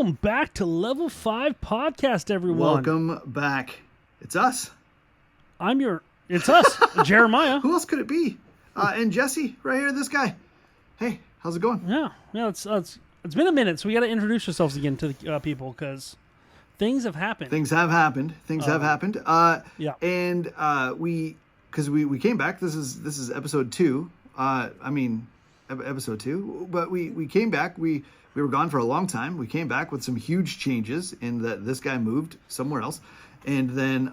Welcome back to Level 5 Podcast, everyone. Welcome back. It's us. It's us, Jeremiah. Who else could it be? And Jesse, right here, this guy. Hey, how's it going? Yeah, it's been a minute, so we got to introduce ourselves again to the people because things have happened. Things have happened. Yeah. And because we came back. This is episode 2. Episode 2. But we came back. We were gone for a long time. We came back with some huge changes in that this guy moved somewhere else, and then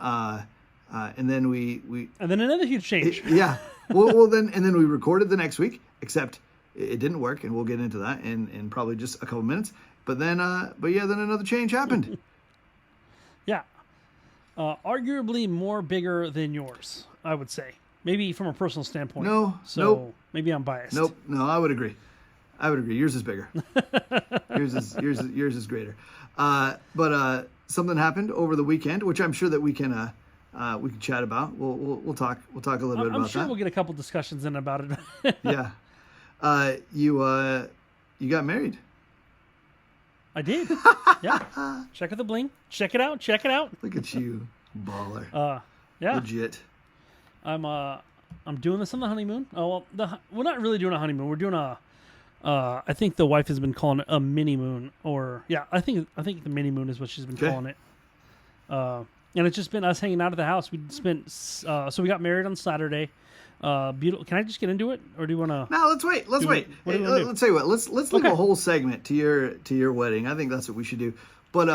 we and then another huge change. Yeah. Well, then we recorded the next week, except it didn't work, and we'll get into that in probably just a couple minutes. But then another change happened. Yeah. Arguably more bigger than yours, I would say. Maybe from a personal standpoint. Nope. Maybe I'm biased. No, I would agree. Yours is bigger. yours is greater. But something happened over the weekend, which I'm sure that we can chat about. We'll talk a little bit about that. I'm sure we'll get a couple discussions in about it. Yeah. You got married. I did. Yeah. Check out the bling. Check it out. Look at you, baller. Yeah. Legit. I'm doing this on the honeymoon. Oh well, we're not really doing a honeymoon. We're doing I think the wife has been calling it a mini moon, or yeah, I think the mini moon is what she's been calling it. And it's just been us hanging out at the house. We spent so we got married on Saturday. Beautiful. Can I just get into it, or do you want to? No, let's wait. Let's wait. Let's tell you what. Let's leave a whole segment to your wedding. I think that's what we should do. But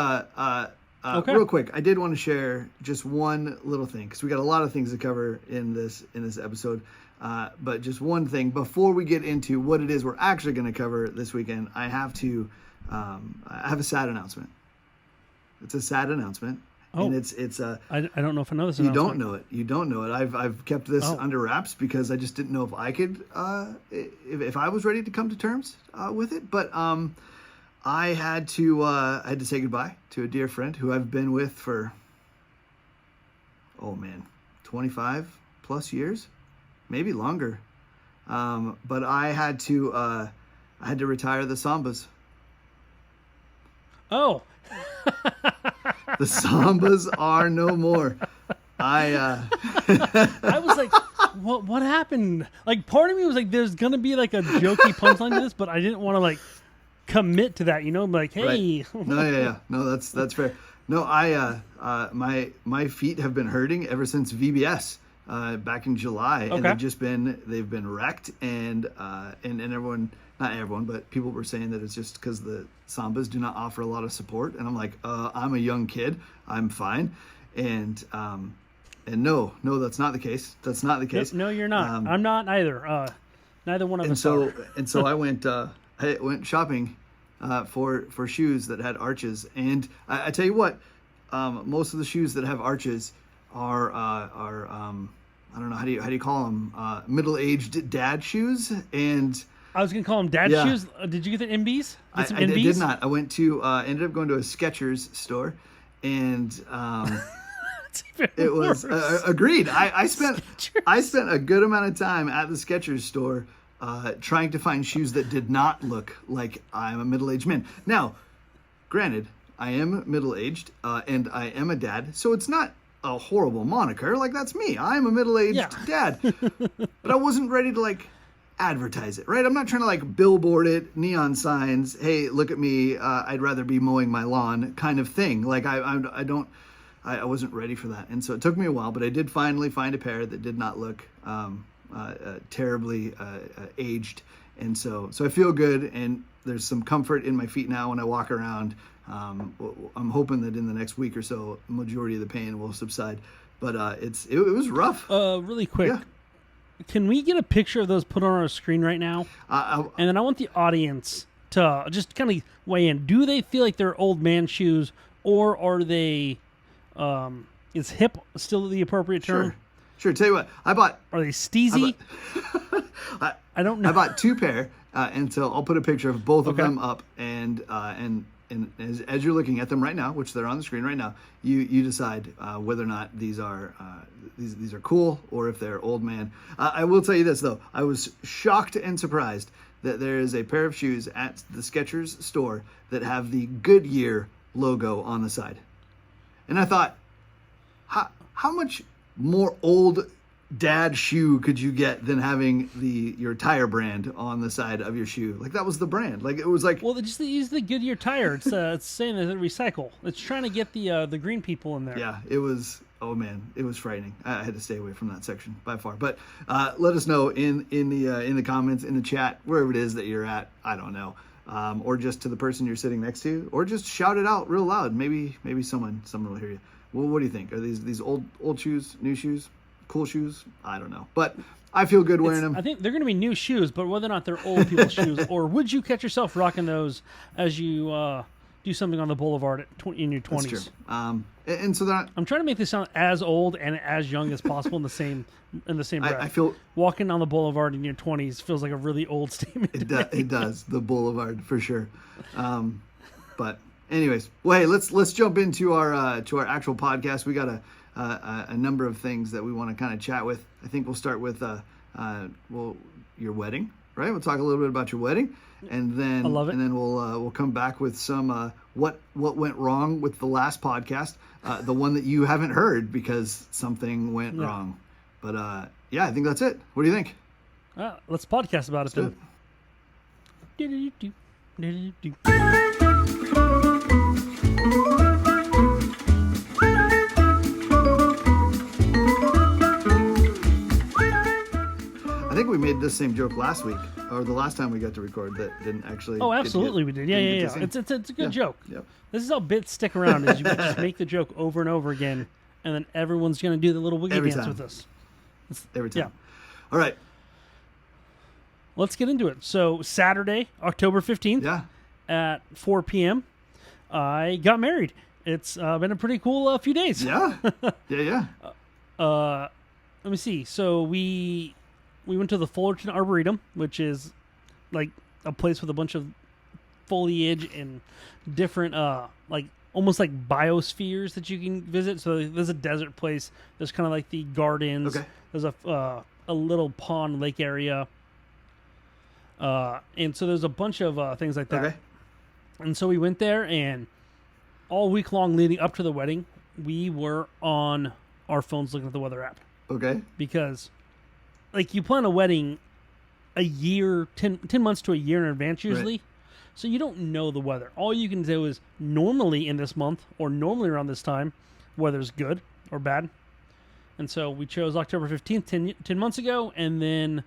okay. Real quick, I did want to share just one little thing because we got a lot of things to cover in this episode. But just one thing before we get into what it is we're actually going to cover this weekend. I have a sad announcement. It's a sad announcement. Oh, and it's I don't know if I know this. You don't know it. You don't know it. I've kept this under wraps because I just didn't know if I could, if I was ready to come to terms with it. But I had to say goodbye to a dear friend who I've been with for 25 plus years, maybe longer. But I had to retire the Sambas. Oh. The Sambas are no more. I was like, what happened? Like, part of me was like, there's gonna be like a jokey punchline to this, but I didn't want to like commit to that, like, hey. Right. No, that's fair. No, my feet have been hurting ever since VBS back in July, okay. And they've been wrecked, and everyone. Not everyone, but people were saying that it's just because the Sambas do not offer a lot of support. And I'm like, I'm a young kid. I'm fine. And no, that's not the case. That's not the case. No, you're not. I'm not either. Neither one of us are. And so I went shopping for shoes that had arches. And I tell you what, most of the shoes that have arches are I don't know, how do you call them? Middle-aged dad shoes. And I was going to call them dad shoes. Did you get the MBs? I did not. I went to, ended up going to a Skechers store, and it was agreed. I spent a good amount of time at the Skechers store trying to find shoes that did not look like I'm a middle-aged man. Now, granted, I am middle-aged and I am a dad, so it's not a horrible moniker. Like, that's me. I'm a middle-aged dad. But I wasn't ready to like advertise it, right? I'm not trying to like billboard it, neon signs, hey, look at me, I'd rather be mowing my lawn kind of thing. Like I wasn't ready for that. And so it took me a while, but I did finally find a pair that did not look terribly aged. And so I feel good, and there's some comfort in my feet now when I walk around. I'm hoping that in the next week or so, the majority of the pain will subside. But it was rough. Really quick. Yeah. Can we get a picture of those put on our screen right now? And then I want the audience to just kind of weigh in. Do they feel like they're old man shoes, or are they, is hip still the appropriate term? Sure. Tell you what, are they steezy? I don't know. I bought 2 pair, and so I'll put a picture of both of them up, and as you're looking at them right now, which they're on the screen right now, you decide whether or not these are cool or if they're old man. I will tell you this though, I was shocked and surprised that there is a pair of shoes at the Skechers store that have the Goodyear logo on the side. And I thought, how much more old dad shoe could you get than having your tire brand on the side of your shoe? Like, that was the brand. Like, it was like, well, they just use the Goodyear tire. It's saying that they recycle. It's trying to get the green people in there. Yeah, it was. Oh man, it was frightening. I had to stay away from that section by far. But let us know in the comments, in the chat, wherever it is that you're at. I don't know, or just to the person you're sitting next to, or just shout it out real loud. Maybe someone will hear you. Well, what do you think? Are these old shoes, new shoes, cool shoes? I don't know, but I feel good wearing them. I think they're going to be new shoes, but whether or not they're old people's shoes, or would you catch yourself rocking those as you do something on the boulevard in your 20s? That's true. And so that I'm trying to make this sound as old and as young as possible in the same breath. I feel walking on the boulevard in your 20s feels like a really old statement. It does. The boulevard for sure. But anyways, well, hey, let's jump into our actual podcast. We got a number of things that we want to kind of chat with. I think we'll start with your wedding, right? We'll talk a little bit about your wedding, and then I love it. And then we'll come back with some what went wrong with the last podcast, the one that you haven't heard because something went wrong. But yeah, I think that's it. What do you think? Let's podcast about it then. I think we made this same joke last week, or the last time we got to record that didn't actually. Oh, absolutely, we did. Yeah. It's a good joke. Yep. This is how bits stick around: is you just make the joke over and over again, and then everyone's going to do the little wiggy dance with us. Every time. Yeah. All right. Let's get into it. So Saturday, October 15th, at 4 p.m., I got married. It's been a pretty cool few days. Yeah. Let me see. So we went to the Fullerton Arboretum, which is like a place with a bunch of foliage and different, like almost like biospheres that you can visit. So there's a desert place. There's kind of like the gardens. Okay. There's a little pond lake area. And so there's a bunch of things like that. Okay. And so we went there, and all week long leading up to the wedding, we were on our phones looking at the weather app. Okay. Because, like, you plan a wedding a year, 10 months to a year in advance usually. Right. So you don't know the weather. All you can do is normally in this month or normally around this time, weather's good or bad. And so we chose October 15th 10 months ago, and then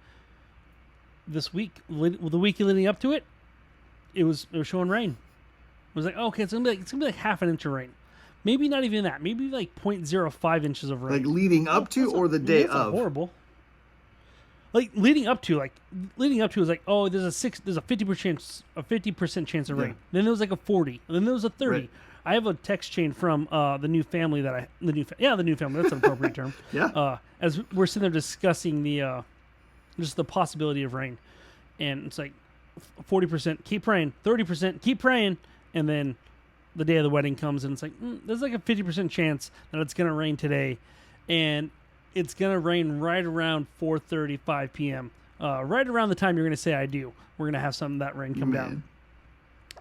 this week, the week leading up to it, it was showing rain. It was like, okay, it's gonna be like half an inch of rain. Maybe not even that. Maybe like 0.05 inches of rain. Like leading up to or the day of? Horrible. Like leading up to is like, oh, there's a 50% chance of rain. Then there was like a 40. And then there was a 30. Right. I have a text chain from the new family the new family. That's an appropriate term. Yeah. As we're sitting there discussing just the possibility of rain, and it's like 40%, keep praying. 30%, keep praying. And then the day of the wedding comes, and it's like there's like a 50% chance that it's gonna rain today, and it's gonna rain right around 4:35 p.m. Right around the time you're gonna say I do. We're gonna have some of that rain come down.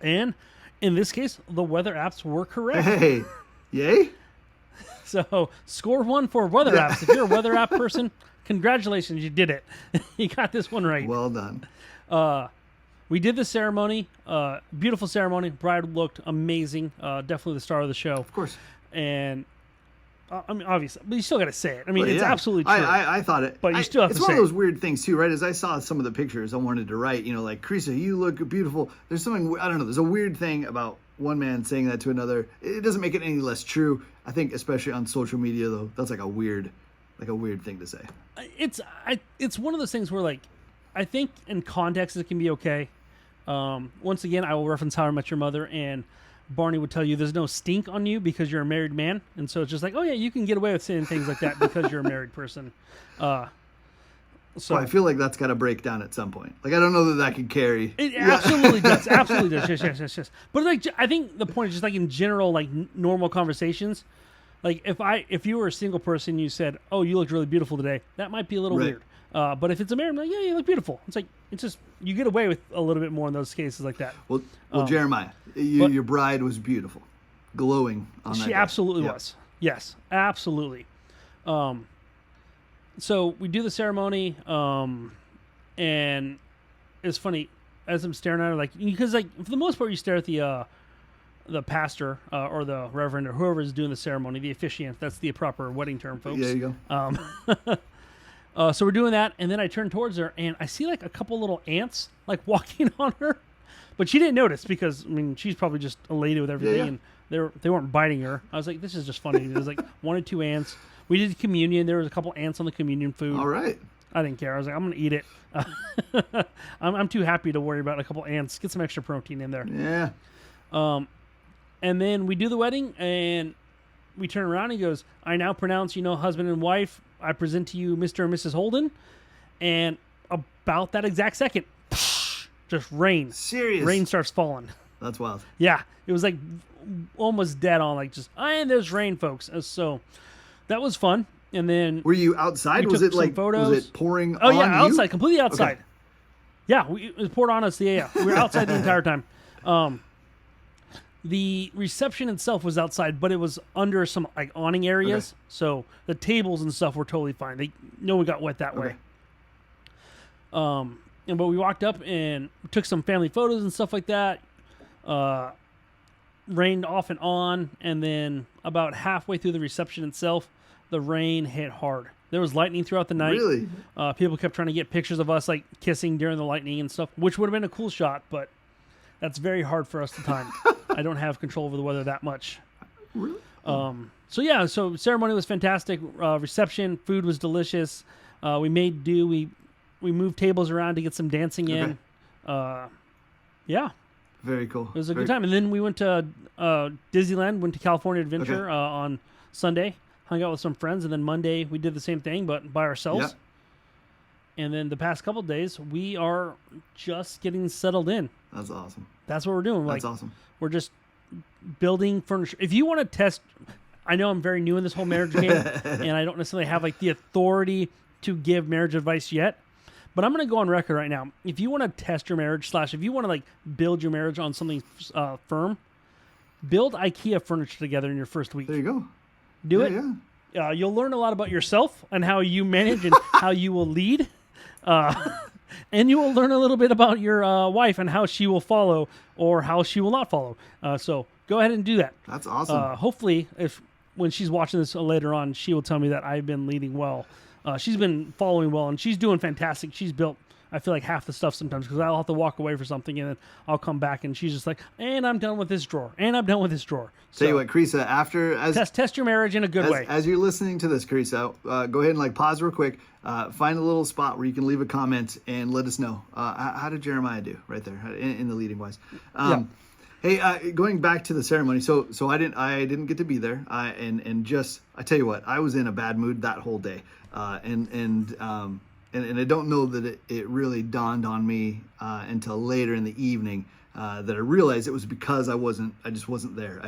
And in this case, the weather apps were correct. Hey, yay! So score one for weather apps. If you're a weather app person, congratulations, you did it. You got this one right. Well done. We did the ceremony. Beautiful ceremony. Bride looked amazing. Definitely the star of the show. Of course. And I mean, obviously, but you still got to say it. I mean, it's absolutely true. I thought it. But you still have to say it. It's one of those weird things, too, right? As I saw some of the pictures, I wanted to write, like, Carissa, you look beautiful. There's something, I don't know, there's a weird thing about one man saying that to another. It doesn't make it any less true. I think, especially on social media, though, that's like a weird thing to say. It's one of those things where, like, I think in context it can be okay. Once again, I will reference How I Met Your Mother, and Barney would tell you there's no stink on you because you're a married man, and so it's just like, oh yeah, you can get away with saying things like that because you're a married person. So I feel like that's got to break down at some point. Like, I don't know that could carry. It absolutely does. Absolutely does. Yes. But like, I think the point is just like in general, like normal conversations. Like if you were a single person, you said, "Oh, you looked really beautiful today," that might be a little weird. But if it's a marriage, I'm like, yeah, you look beautiful. It's like, it's just, you get away with a little bit more in those cases like that. Well, Jeremiah, your bride was beautiful, glowing on that She day. absolutely was. Yes, absolutely. So we do the ceremony, and it's funny as I'm staring at her, like, because like for the most part you stare at the pastor or the reverend or whoever is doing the ceremony, the officiant. That's the proper wedding term, folks. Yeah, you go. So we're doing that, and then I turn towards her, and I see like a couple little ants like walking on her, but she didn't notice because I mean she's probably just elated with everything, and they weren't biting her. I was like, this is just funny. There's like 1 or 2 ants. We did communion. There was a couple ants on the communion food. All right. I didn't care. I was like, I'm gonna eat it. I'm too happy to worry about a couple ants. Get some extra protein in there. Yeah. And then we do the wedding, and we turn around and he goes, I now pronounce, husband and wife. I present to you Mr. and Mrs. Holden. And about that exact second, just rain. Serious? Rain starts falling. That's wild. Yeah. It was like almost dead on, like just, and there's rain, folks. So that was fun. And then were you outside? Was it like photos. Was it pouring? Oh, on yeah, you? outside, completely outside. Okay. Yeah, it was poured on us. Yeah. We were outside the entire time. The reception itself was outside, but it was under some like awning areas, so the tables and stuff were totally fine. No one got wet that way. But we walked up and took some family photos and stuff like that. Rained off and on, and then about halfway through the reception itself, the rain hit hard. There was lightning throughout the night. Really? People kept trying to get pictures of us like kissing during the lightning and stuff, which would have been a cool shot, but that's very hard for us to time. I don't have control over the weather that much. Really? So ceremony was fantastic. Reception, food was delicious. We made do. We moved tables around to get some dancing in. Yeah. Very cool. It was a good time. And then we went to Disneyland, went to California Adventure on Sunday, hung out with some friends, and then Monday we did the same thing, but by ourselves. Yep. And then the past couple of days, we are just getting settled in. That's awesome. That's what we're doing. That's awesome. We're just building furniture. If you want to test, I know I'm very new in this whole marriage game, and I don't necessarily have like the authority to give marriage advice yet. But I'm going to go on record right now. If you want to test your marriage, if you want to like build your marriage on something firm, build IKEA furniture together in your first week. There you go. Do it. Yeah. You'll learn a lot about yourself and how you manage and how you will lead. And you will learn a little bit about your wife and how she will follow or how she will not follow. So go ahead and do that. That's awesome. Hopefully, when she's watching this later on, she will tell me that I've been leading well. She's been following well, and she's doing fantastic. She's built, I feel like, half the stuff sometimes because I'll have to walk away for something, and then I'll come back, and she's just like, and I'm done with this drawer, and I'm done with this drawer. Tell you what, Carissa, test your marriage in a good way. As you're listening to this, Carissa, go ahead and like pause real quick. Find a little spot where you can leave a comment and let us know. How did Jeremiah do right there in the leading wise? Hey, going back to the ceremony, so I didn't get to be there. I tell you what, I was in a bad mood that whole day, and I don't know that it really dawned on me until later in the evening that I realized it was because I just wasn't there.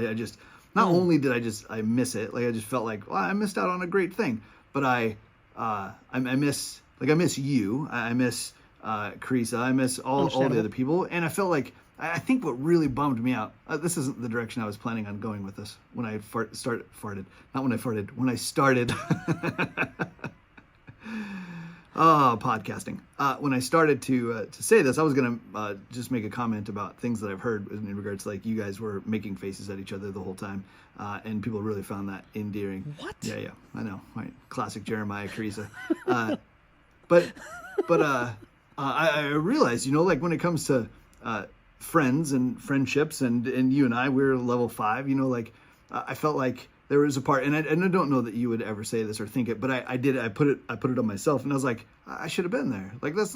Not only did I miss it, like I just felt like, well, I missed out on a great thing, but I miss you, I miss Carissa, I miss all the other people, and I felt like I think what really bummed me out. This isn't the direction I was planning on going with this when I farted. Not when I farted. When I started. Podcasting. When I started to say this, I was gonna just make a comment about things that I've heard in regards to like you guys were making faces at each other the whole time, and people really found that endearing. What? Yeah, I know. Right, classic Jeremiah Carissa. But I realized, like when it comes to friends and friendships, and you and I, we're level 5. I felt like there was a part, and I don't know that you would ever say this or think it, but I did. I put it on myself, and I was like, I should have been there. That's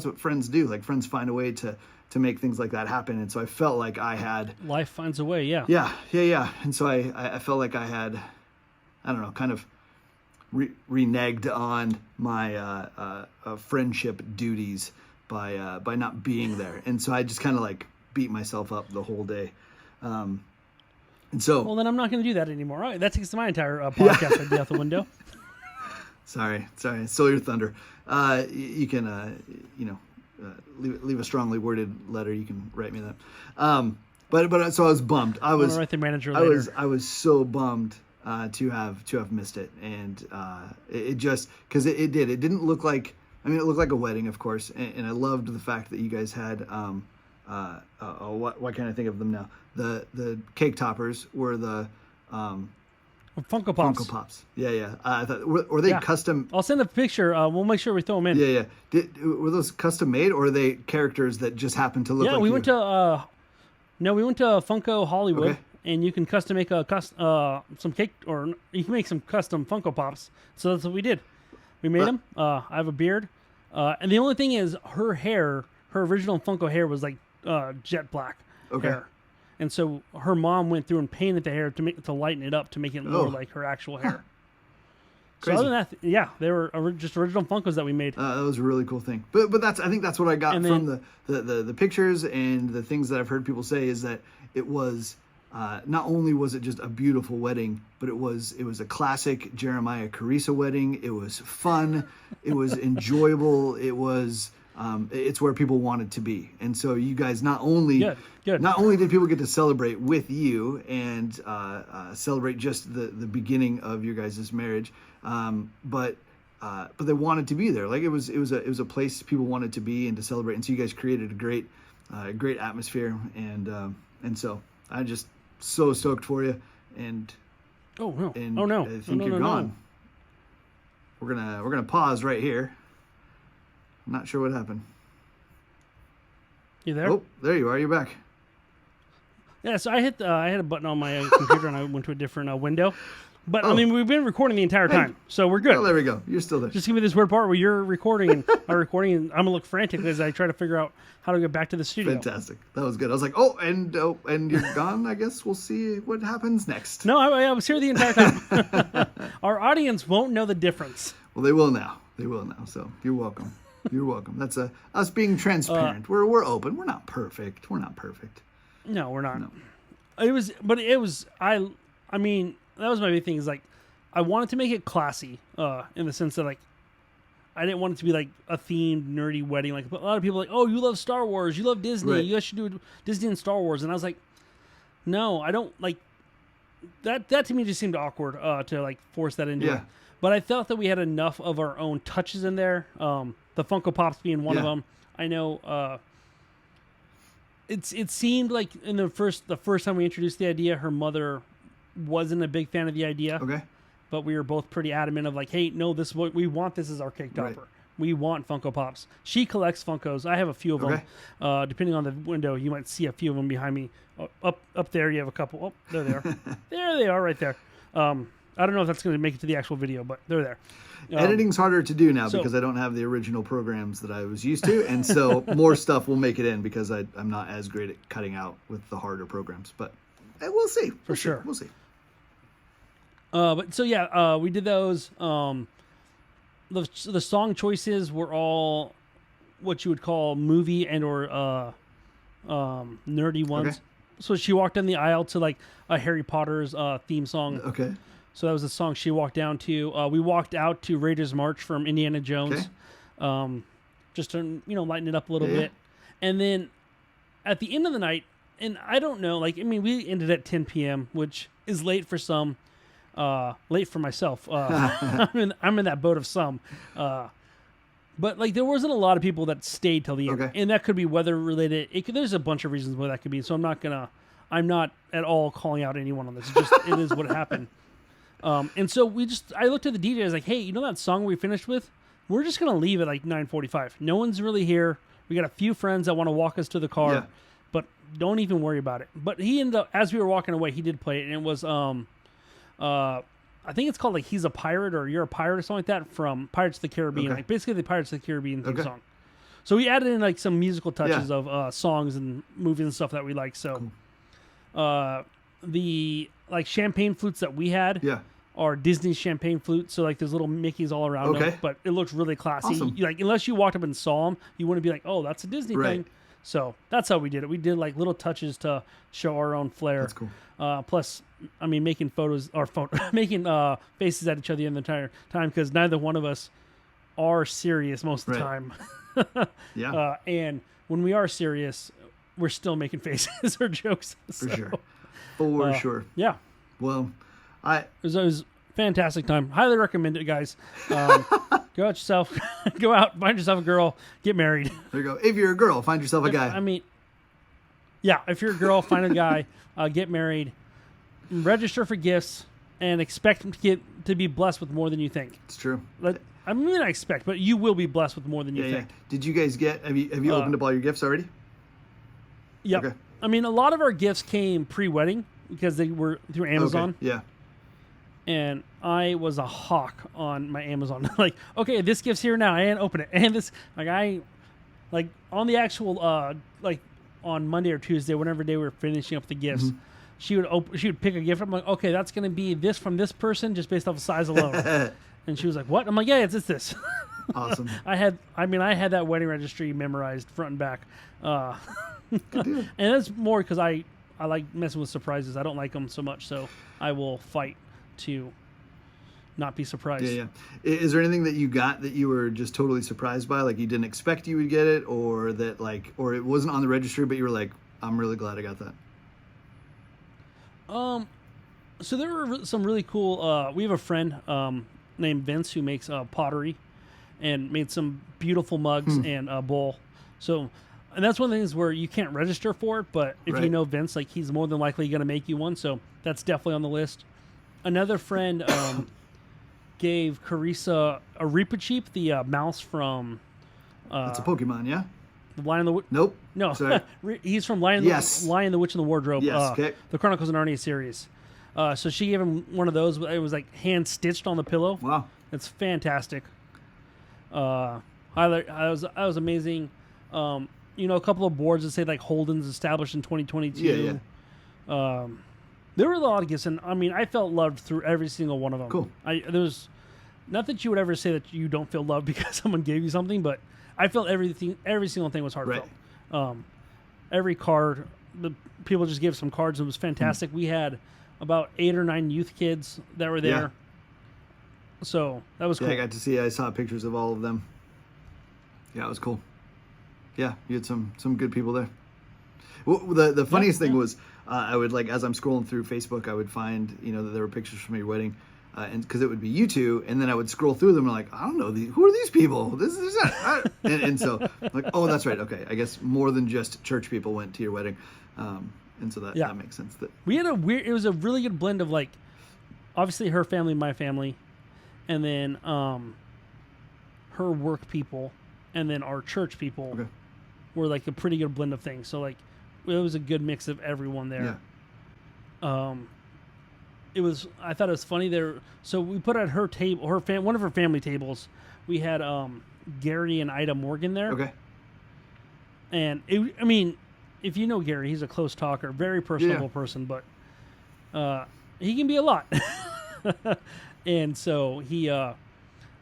what friends do. Like friends find a way to make things like that happen, and so I felt like I had life finds a way. Yeah. Yeah. And so I felt like I had, I don't know, kind of reneged on my friendship duties by not being there, and so I just kind of like beat myself up the whole day. And so, well, then I'm not going to do that anymore. All right, that takes my entire podcast idea out the window. Sorry, I stole your thunder. You can, leave a strongly worded letter. You can write me that. But so I was bummed. I'm gonna write the manager later. I was so bummed to have missed it, and it just because it didn't look like. I mean, it looked like a wedding, of course, and I loved the fact that you guys had. What can I think of them now? The cake toppers were the. Funko Pops. Funko Pops. Yeah. I thought were they custom? I'll send a picture. We'll make sure we throw them in. Yeah. Were those custom made, or are they characters that just happen to look? Yeah, like we went to. We went to Funko Hollywood, and you can custom make some cake, or you can make some custom Funko Pops. So that's what we did. We made them. I have a beard, and the only thing is, her original Funko hair was like jet black hair. And so her mom went through and painted the hair to lighten it up to make it more like her actual hair. So other than that, they were just original Funkos that we made. That was a really cool thing. But I think that's what I got from the pictures and the things that I've heard people say is that it was not only was it just a beautiful wedding, but it was a classic Jeremiah Carissa wedding. It was fun. It was enjoyable. It was. It's where people wanted to be, and so you guys not only did people get to celebrate with you and celebrate just the beginning of your guys' marriage, but they wanted to be there. Like it was a place people wanted to be and to celebrate, and so you guys created a great atmosphere, and so I'm just so stoked for you. And I think you're gone. We're gonna pause right here. I'm not sure what happened. You there? Oh, there you are. You're back. Yeah, so I hit a button on my computer and I went to a different window. But I mean, we've been recording the entire time, so we're good. Oh, there we go. You're still there. Just give me this weird part where you're recording and I'm recording, and I'm gonna look frantic as I try to figure out how to get back to the studio. Fantastic. That was good. I was like, and you're gone. I guess we'll see what happens next. No, I was here the entire time. Our audience won't know the difference. Well, they will now. So you're welcome. You're welcome. That's us being transparent. We're open. We're not perfect. No, we're not. No. I mean, that was my big thing. Is like, I wanted to make it classy, in the sense that like, I didn't want it to be like a themed nerdy wedding. Like a lot of people are like, oh, you love Star Wars, you love Disney, right. You guys should do Disney and Star Wars. And I was like, no, I don't like that. That to me just seemed awkward to like force that into it. But I felt that we had enough of our own touches in there. The Funko Pops being one of them. I know it seemed like in the first time we introduced the idea, her mother wasn't a big fan of the idea. Okay. But we were both pretty adamant of like, hey, no, this is what we want. This is our cake topper. Right. We want Funko Pops. She collects Funkos. I have a few of them. Depending on the window, you might see a few of them behind me. Up there, you have a couple. Oh, there they are. There they are right there. I don't know if that's going to make it to the actual video, but they're there. Editing's harder to do now because I don't have the original programs that I was used to, and so more stuff will make it in because I'm not as great at cutting out with the harder programs. But we'll see. For sure. We'll see. We did those. The song choices were all what you would call movie and or nerdy ones. Okay. So she walked down the aisle to like a Harry Potter's theme song. Okay. So that was the song she walked down to. We walked out to Raiders March from Indiana Jones, just to lighten it up a little bit. And then at the end of the night, and I don't know, like I mean, we ended at 10 p.m., which is late for some, late for myself. I'm in that boat of some, but like there wasn't a lot of people that stayed till the end, and that could be weather related. There's a bunch of reasons why that could be. So I'm not at all calling out anyone on this. It is what happened. And so I looked at the DJ. I was like, hey, you know that song we finished with? We're just going to leave at like 9:45. No one's really here. We got a few friends that want to walk us to the car, but don't even worry about it. But he ended up, as we were walking away, he did play it. And it was, I think it's called like He's a Pirate or You're a Pirate or something like that from Pirates of the Caribbean. Like basically the Pirates of the Caribbean theme song. So we added in like some musical touches of songs and movies and stuff that we like. So the like champagne flutes that we had are Disney champagne flutes. So like there's little Mickeys all around them, but it looks really classy. Awesome. Like unless you walked up and saw them, you wouldn't be like, oh, that's a Disney thing. So that's how we did it. We did like little touches to show our own flair. That's cool. Plus, I mean, making making faces at each other the entire time, because neither one of us are serious most of the time. Yeah. And when we are serious, we're still making faces or jokes. For sure. For sure. Yeah. Well, it was a fantastic time. Highly recommend it, guys. Go out yourself. Go out, find yourself a girl, get married. There you go. If you're a girl, find yourself a guy. I mean, yeah, if you're a girl, find a guy, get married, register for gifts, and expect to be blessed with more than you think. It's true. I mean, I expect, but you will be blessed with more than you think. Yeah. Did you guys have you opened up all your gifts already? Yeah. Okay. I mean, a lot of our gifts came pre-wedding because they were through Amazon. Okay. Yeah. And I was a hawk on my Amazon. Like, okay, this gift's here now, and open it. And this, like on the actual, like on Monday or Tuesday, whenever they were finishing up the gifts, she would pick a gift. I'm like, okay, that's gonna be this from this person, just based off of size alone. And she was like, what? I'm like, yeah, it's this. Awesome. I had that wedding registry memorized front and back. Good deal. And that's more because I like messing with surprises. I don't like them so much, so I will fight to not be surprised. Yeah. Is there anything that you got that you were just totally surprised by, like you didn't expect you would get it, or that or it wasn't on the registry, but you were like, I'm really glad I got that? So there were some really cool. We have a friend named Vince who makes pottery, and made some beautiful mugs and a bowl. So. And that's one of the things where you can't register for it, but if you know Vince, like he's more than likely going to make you one. So that's definitely on the list. Another friend gave Carissa a Reapacheep, the mouse from... It's a Pokemon, yeah? The Lion and the Witch... Nope. No, sorry. He's from Lion, Lion, the Witch, and the Wardrobe. Yes, okay. The Chronicles of Narnia series. So she gave him one of those. It was like hand-stitched on the pillow. Wow. It's fantastic. That was amazing. A couple of boards that say like Holden's established in 2022. Yeah. There were a lot of gifts, and I mean, I felt loved through every single one of them. Cool. There's not that you would ever say that you don't feel loved because someone gave you something, but I felt every single thing was heartfelt. Right. Every card, the people just gave some cards. It was fantastic. We had about 8 or 9 youth kids that were there. Yeah. So that was cool. I got to see. I saw pictures of all of them. Yeah, it was cool. Yeah, you had some good people there. Well, the funniest thing was I would as I'm scrolling through Facebook, I would find that there were pictures from your wedding, and because it would be you two, and then I would scroll through them and like, I don't know, who are these people? This is not, and so like, oh, that's right, okay, I guess more than just church people went to your wedding, and so that makes sense. That we had it was a really good blend of like, obviously her family, my family, and then her work people, and then our church people. Okay. Were like a pretty good blend of things. So like it was a good mix of everyone there. Yeah. I thought it was funny there. So we put at her table, one of her family tables, we had Gary and Ida Morgan there. Okay. And if you know Gary, he's a close talker, very personable person, but he can be a lot. And so he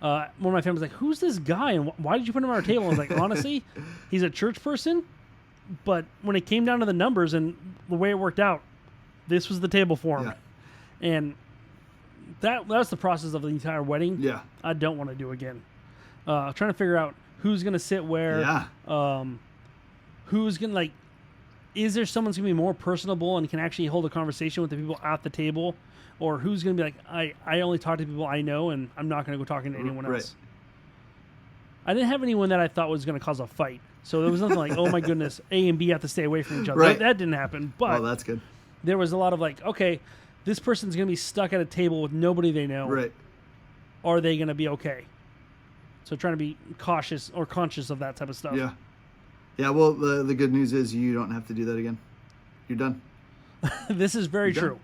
one of my family was like, who's this guy and why did you put him on our table? I was like, honestly, he's a church person, but when it came down to the numbers and the way it worked out, this was the table for him. Yeah. And that's the process of the entire wedding. Yeah. I don't want to do again. Trying to figure out who's going to sit where. Yeah. Who's going to is there someone's going to be more personable and can actually hold a conversation with the people at the table? Or who's going to be like, I only talk to people I know, and I'm not going to go talking to anyone else. Right. I didn't have anyone that I thought was going to cause a fight. So there was nothing like, oh my goodness, A and B have to stay away from each other. Right. That didn't happen. But that's good. There was a lot of like, okay, this person's going to be stuck at a table with nobody they know. Right. Are they going to be okay? So trying to be cautious or conscious of that type of stuff. Yeah. Yeah, well, the good news is you don't have to do that again. You're done. This is very true.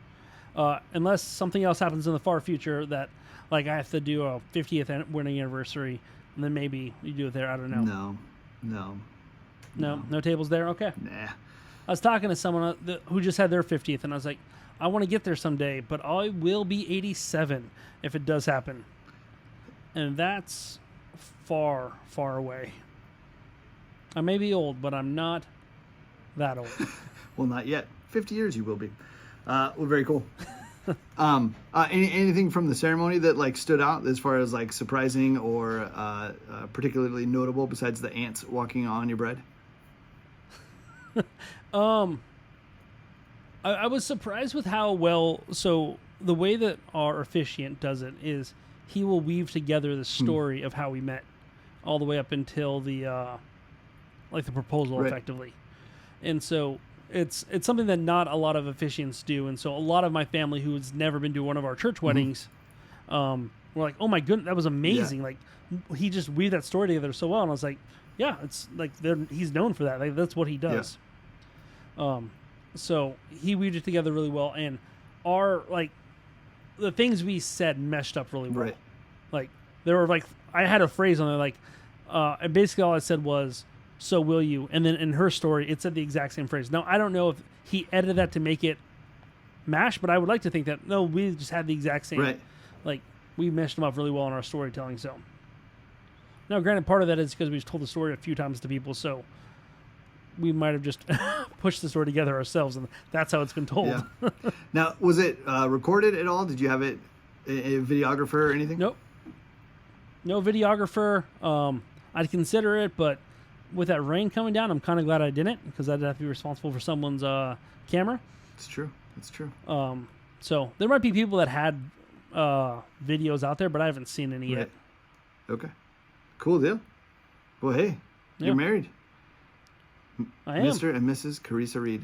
Unless something else happens in the far future that, like, I have to do a 50th wedding anniversary, and then maybe you do it there. I don't know. No tables there? Okay. Nah. I was talking to someone who just had their 50th, and I was like, I want to get there someday, but I will be 87 if it does happen. And that's far, far away. I may be old, but I'm not that old. Well, not yet. 50 years you will be. Well, very cool. Anything from the ceremony that like stood out as far as like surprising or particularly notable besides the ants walking on your bread? I was surprised with how well. So the way that our officiant does it is he will weave together the story of how we met, all the way up until the like the proposal, effectively. And so it's something that not a lot of officiants do. And so a lot of my family who has never been to one of our church weddings, were like, "Oh my goodness, that was amazing!" Like he just weaved that story together so well. And I was like, "Yeah, it's like he's known for that. Like that's what he does." Yeah. So he weaved it together really well, and our like the things we said meshed up really well. Right. Like there were like I had a phrase on there like, and basically all I said was, "So will you?" And then in her story, it said the exact same phrase. Now I don't know if he edited that to make it mash, but I would like to think that no, we just had the exact same. Right. Like we meshed them up really well in our storytelling. So now, granted, part of that is because we just told the story a few times to people, so we might have just pushed the story together ourselves, and that's how it's been told. Yeah. Now, was it recorded at all? Did you have it a videographer or anything? Nope. No videographer. I'd consider it, but with that rain coming down, I'm kind of glad I didn't, because I'd have to be responsible for someone's camera. It's true. It's true. So there might be people that had videos out there, but I haven't seen any yet. Okay. Cool deal. Well, hey, you're married. I am. Mr. and Mrs. Carissa Reed.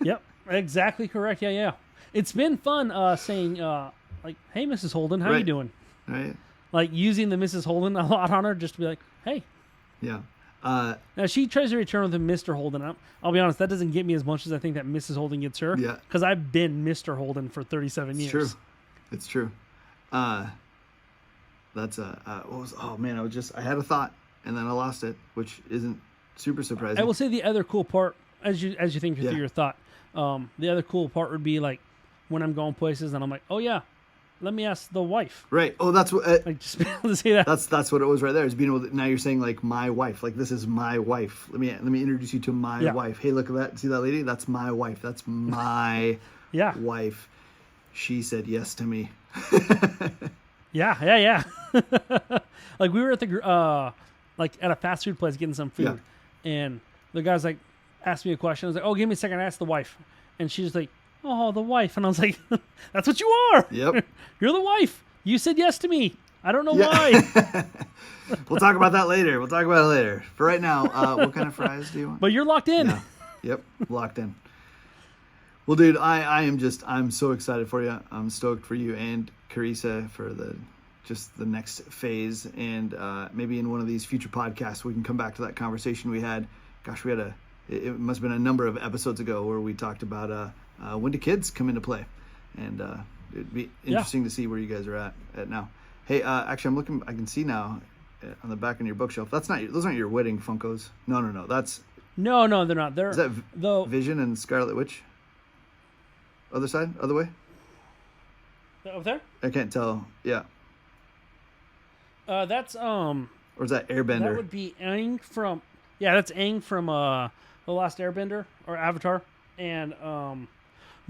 Yep, exactly correct. Yeah. It's been fun saying, like, "Hey, Mrs. Holden, how you doing?" Right. Like, using the Mrs. Holden a lot on her, just to be like, "Hey." Yeah. Now, she tries to return with a Mr. Holden. I'll be honest, that doesn't get me as much as I think that Mrs. Holden gets her. Yeah. Because I've been Mr. Holden for 37 years. True. It's true. That's oh man, I had a thought and then I lost it, which isn't super surprising. I will say the other cool part, as you think through your thought, the other cool part would be like when I'm going places and I'm like, "Oh yeah, let me ask the wife." Right. Oh, that's what. Like just be able to say that. That's what it was right there. Is being able to, now you're saying like my wife, like this is my wife. Let me introduce you to my wife. Hey, look at that. See that lady? That's my wife. That's my wife. She said yes to me. Yeah. Like we were at the like at a fast food place getting some food, and the guy's like asked me a question. I was like, "Oh, give me a second. I asked the wife," and she's like, "Oh, the wife," and I was like, "That's what you are. Yep, you're the wife. You said yes to me. I don't know why." We'll talk about that later. For right now, what kind of fries do you want? But you're locked in. Yeah. Yep, locked in. Well, dude, I'm so excited for you. I'm stoked for you and Carissa for the next phase, and maybe in one of these future podcasts we can come back to that conversation we had. Gosh, it must have been a number of episodes ago where we talked about when do kids come into play, and it'd be interesting to see where you guys are at now. Hey, actually, I'm looking. I can see now on the back of your bookshelf. Those aren't your wedding Funkos. No. That's no, they're not. Is that Vision and Scarlet Witch? Other side, other way. Over there? I can't tell. Yeah. That's Or is that Airbender? That would be Aang from. Yeah, that's Aang from The Last Airbender or Avatar, and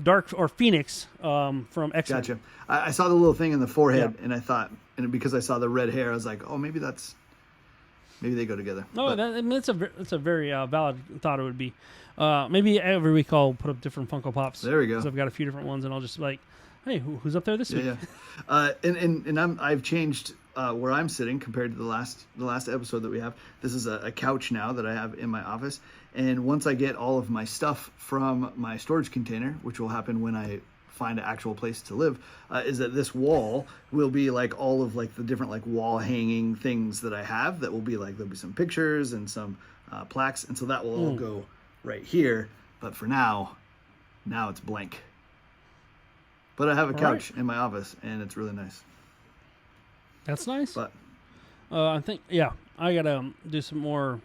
Dark or Phoenix from X-Men. Gotcha. I saw the little thing in the forehead, and I thought, and because I saw the red hair, I was like, oh, maybe they go together. No, it's a very valid thought. It would be. Maybe every week I'll put up different Funko Pops. There we go. Because I've got a few different ones, and I'll just be like, "Hey, who's up there this week?" Yeah. And I've changed where I'm sitting compared to the last episode that we have. This is a couch now that I have in my office, and once I get all of my stuff from my storage container, which will happen when I find an actual place to live, is that this wall will be like all of like the different like wall hanging things that I have. That will be like there'll be some pictures and some plaques, and so that will all go right here. But for now it's blank. But I have a couch in my office, and it's really nice. That's nice. But I think, I got to do some more.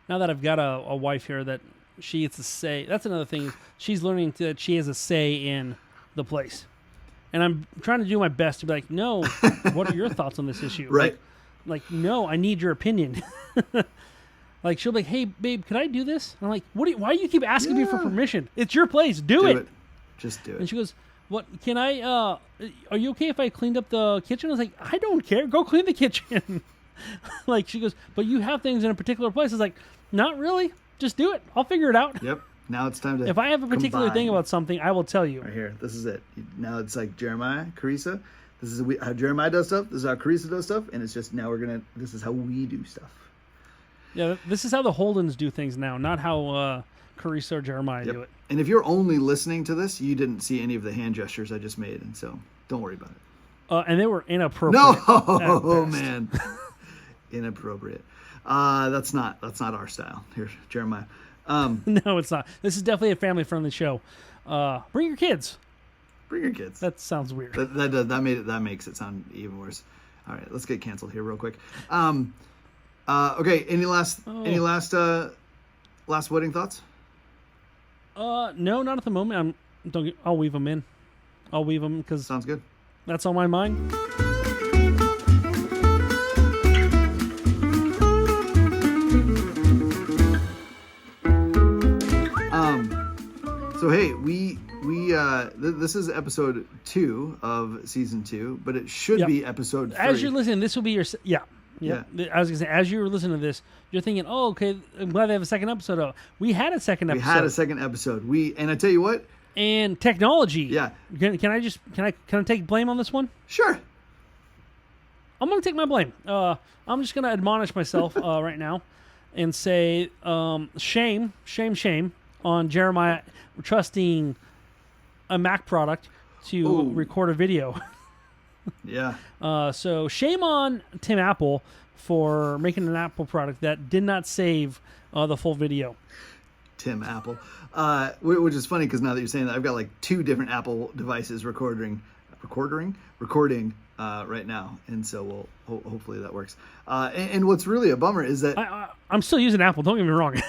Now that I've got a wife here that she gets a say. That's another thing. She's learning that she has a say in the place. And I'm trying to do my best to be like, "No, what are your thoughts on this issue?" Right. Like, no, I need your opinion. Like she'll be like, "Hey, babe, can I do this?" I'm like, why do you keep asking me for permission? It's your place. Do it. Just do it. And she goes, "What? Can I? Are you okay if I cleaned up the kitchen?" I was like, "I don't care. Go clean the kitchen." Like she goes, "But you have things in a particular place." I was like, "Not really. Just do it. I'll figure it out." Yep. Now it's time to. If I have a particular thing about something, I will tell you. Right here. This is it. Now it's like Jeremiah, Carissa. This is how Jeremiah does stuff. This is how Carissa does stuff. And it's just now this is how we do stuff. Yeah, this is how the Holdens do things now, not how Carissa or Jeremiah do it. And if you're only listening to this, you didn't see any of the hand gestures I just made. And so don't worry about it. And they were inappropriate. No, man. Inappropriate. That's not our style. Here, Jeremiah. No, it's not. This is definitely a family-friendly show. Bring your kids. Bring your kids. That sounds weird. That makes it sound even worse. All right, let's get canceled here real quick. Okay. Any last wedding thoughts? No, not at the moment. I'll weave them in. I'll weave them because sounds good. That's on my mind. So hey, this is episode 2 of season 2, but it should be episode 3. As you're listening, this will be your Yeah. I was gonna say, as you're listening to this, you're thinking, "Oh, okay, I'm glad they have a second episode." We had a second episode. And I tell you what. And technology. Yeah. Can I take blame on this one? Sure. I'm gonna take my blame. I'm just gonna admonish myself right now, and say, shame on Jeremiah trusting a Mac product to record a video. Yeah. So shame on Tim Apple for making an Apple product that did not save the full video. Tim Apple. Which is funny because now that you're saying that, I've got like 2 different Apple devices recording right now. And so hopefully that works. And what's really a bummer is that I'm still using Apple. Don't get me wrong.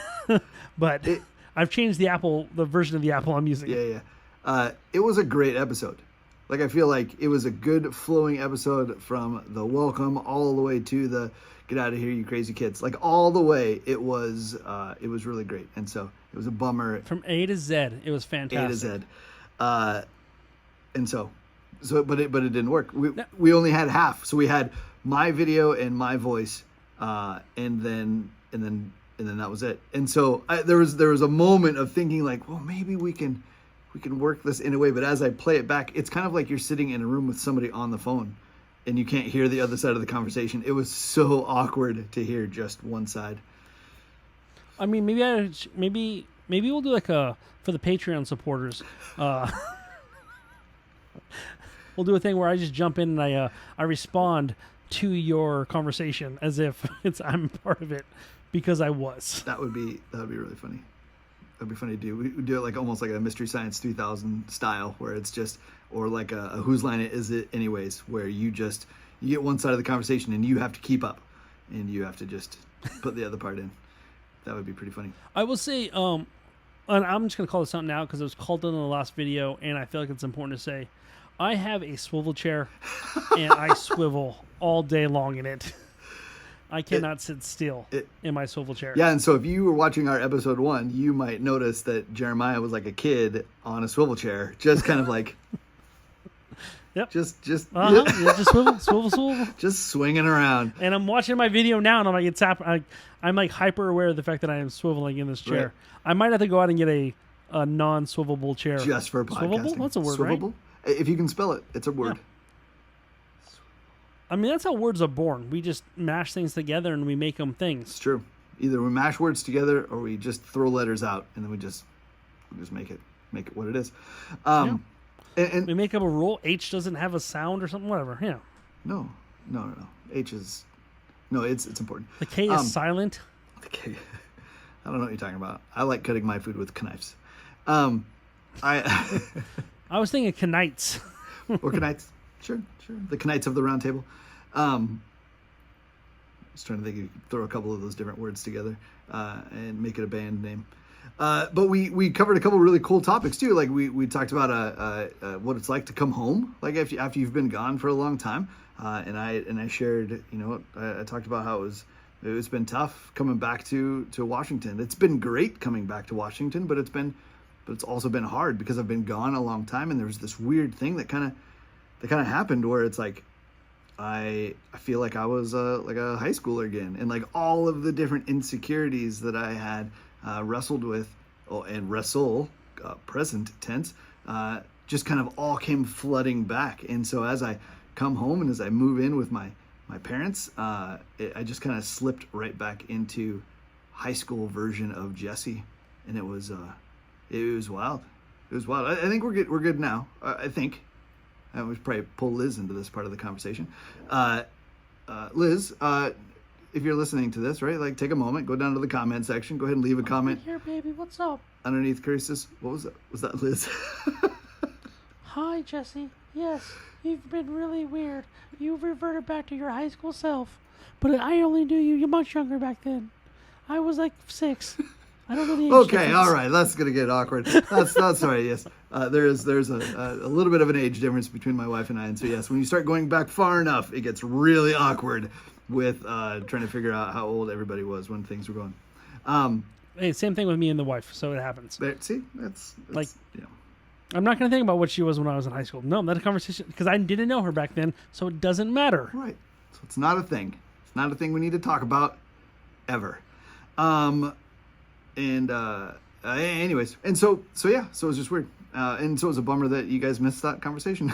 But I've changed the version of the Apple I'm using. Yeah. It was a great episode. Like, I feel like it was a good flowing episode from the welcome all the way to the get out of here, you crazy kids. Like, all the way, it was really great. And so it was a bummer. From A to Z, it was fantastic. A to Z. And so but it didn't work. We only had half. So we had my video and my voice, and then that was it. And so there was a moment of thinking like, well, maybe we can work this in a way. But as I play it back, it's kind of like you're sitting in a room with somebody on the phone and you can't hear the other side of the conversation. It was so awkward to hear just one side. I mean, maybe we'll do like for the Patreon supporters. We'll do a thing where I just jump in and I respond to your conversation as if I'm part of it because I was. That would be really funny. That'd be funny to do. We do it like almost like a Mystery Science 3000 style, where it's just, or like a whose line is it anyways, where you get one side of the conversation and you have to keep up, and you have to just put the other part in. That would be pretty funny. I will say, and I'm just gonna call this something out because it was called in the last video, and I feel like it's important to say, I have a swivel chair, and I swivel all day long in it. I cannot sit still in my swivel chair. Yeah, and so if you were watching our episode 1, you might notice that Jeremiah was like a kid on a swivel chair, just kind of like, yep, just just swivel, just swinging around. And I'm watching my video now, and I'm like, I'm like hyper aware of the fact that I am swiveling in this chair. Right. I might have to go out and get a non-swivelable chair. Just for podcasting. Swivelable? That's a word, swivelable? Right? If you can spell it, it's a word. Yeah. I mean, that's how words are born. We just mash things together and we make them things. It's true. Either we mash words together or we just throw letters out and then we just make it what it is. And we make up a rule. H doesn't have a sound or something. Whatever. Yeah. No. H is it's important. The K is silent. The K. I don't know what you're talking about. I like cutting my food with knives. I was thinking knights. Or knights. Sure. The Knights of the Round Table. Just trying to think, you could throw a couple of those different words together and make it a band name. But we covered a couple of really cool topics too. Like we talked about what it's like to come home, like after you've been gone for a long time. And I shared, I talked about how it was It's been tough coming back to Washington. It's been great coming back to Washington, but it's also been hard because I've been gone a long time, and there was this weird thing that kind of happened where it's like I feel like I was like a high schooler again, and like all of the different insecurities that I had wrestled with, and wrestle, present tense, just kind of all came flooding back. And so as I come home and as I move in with my parents, I just kind of slipped right back into high school version of Jesse, and it was wild. It was wild. I think we're good now. I think. We should probably pull Liz into this part of the conversation. Liz, if you're listening to this, right, like take a moment, go down to the comment section, go ahead and leave a comment. Here, baby, what's up? Underneath Chris's, what was that? Was that Liz? Hi, Jesse. Yes, you've been really weird. You've reverted back to your high school self. But I only knew you. You're much younger back then. I was like 6. I don't know the age Okay, difference. all right, that's gonna get awkward. That's all right. Yes, there's a little bit of an age difference between my wife and I, and so yes, when you start going back far enough, it gets really awkward with trying to figure out how old everybody was when things were going. Hey, same thing with me and the wife, so it happens. See, that's like, yeah. I'm not going to think about what she was when I was in high school. No, that's a conversation, because I didn't know her back then, so it doesn't matter. Right. So it's not a thing. It's not a thing we need to talk about ever. Anyways, and so yeah, so it was just weird. And so it was a bummer that you guys missed that conversation.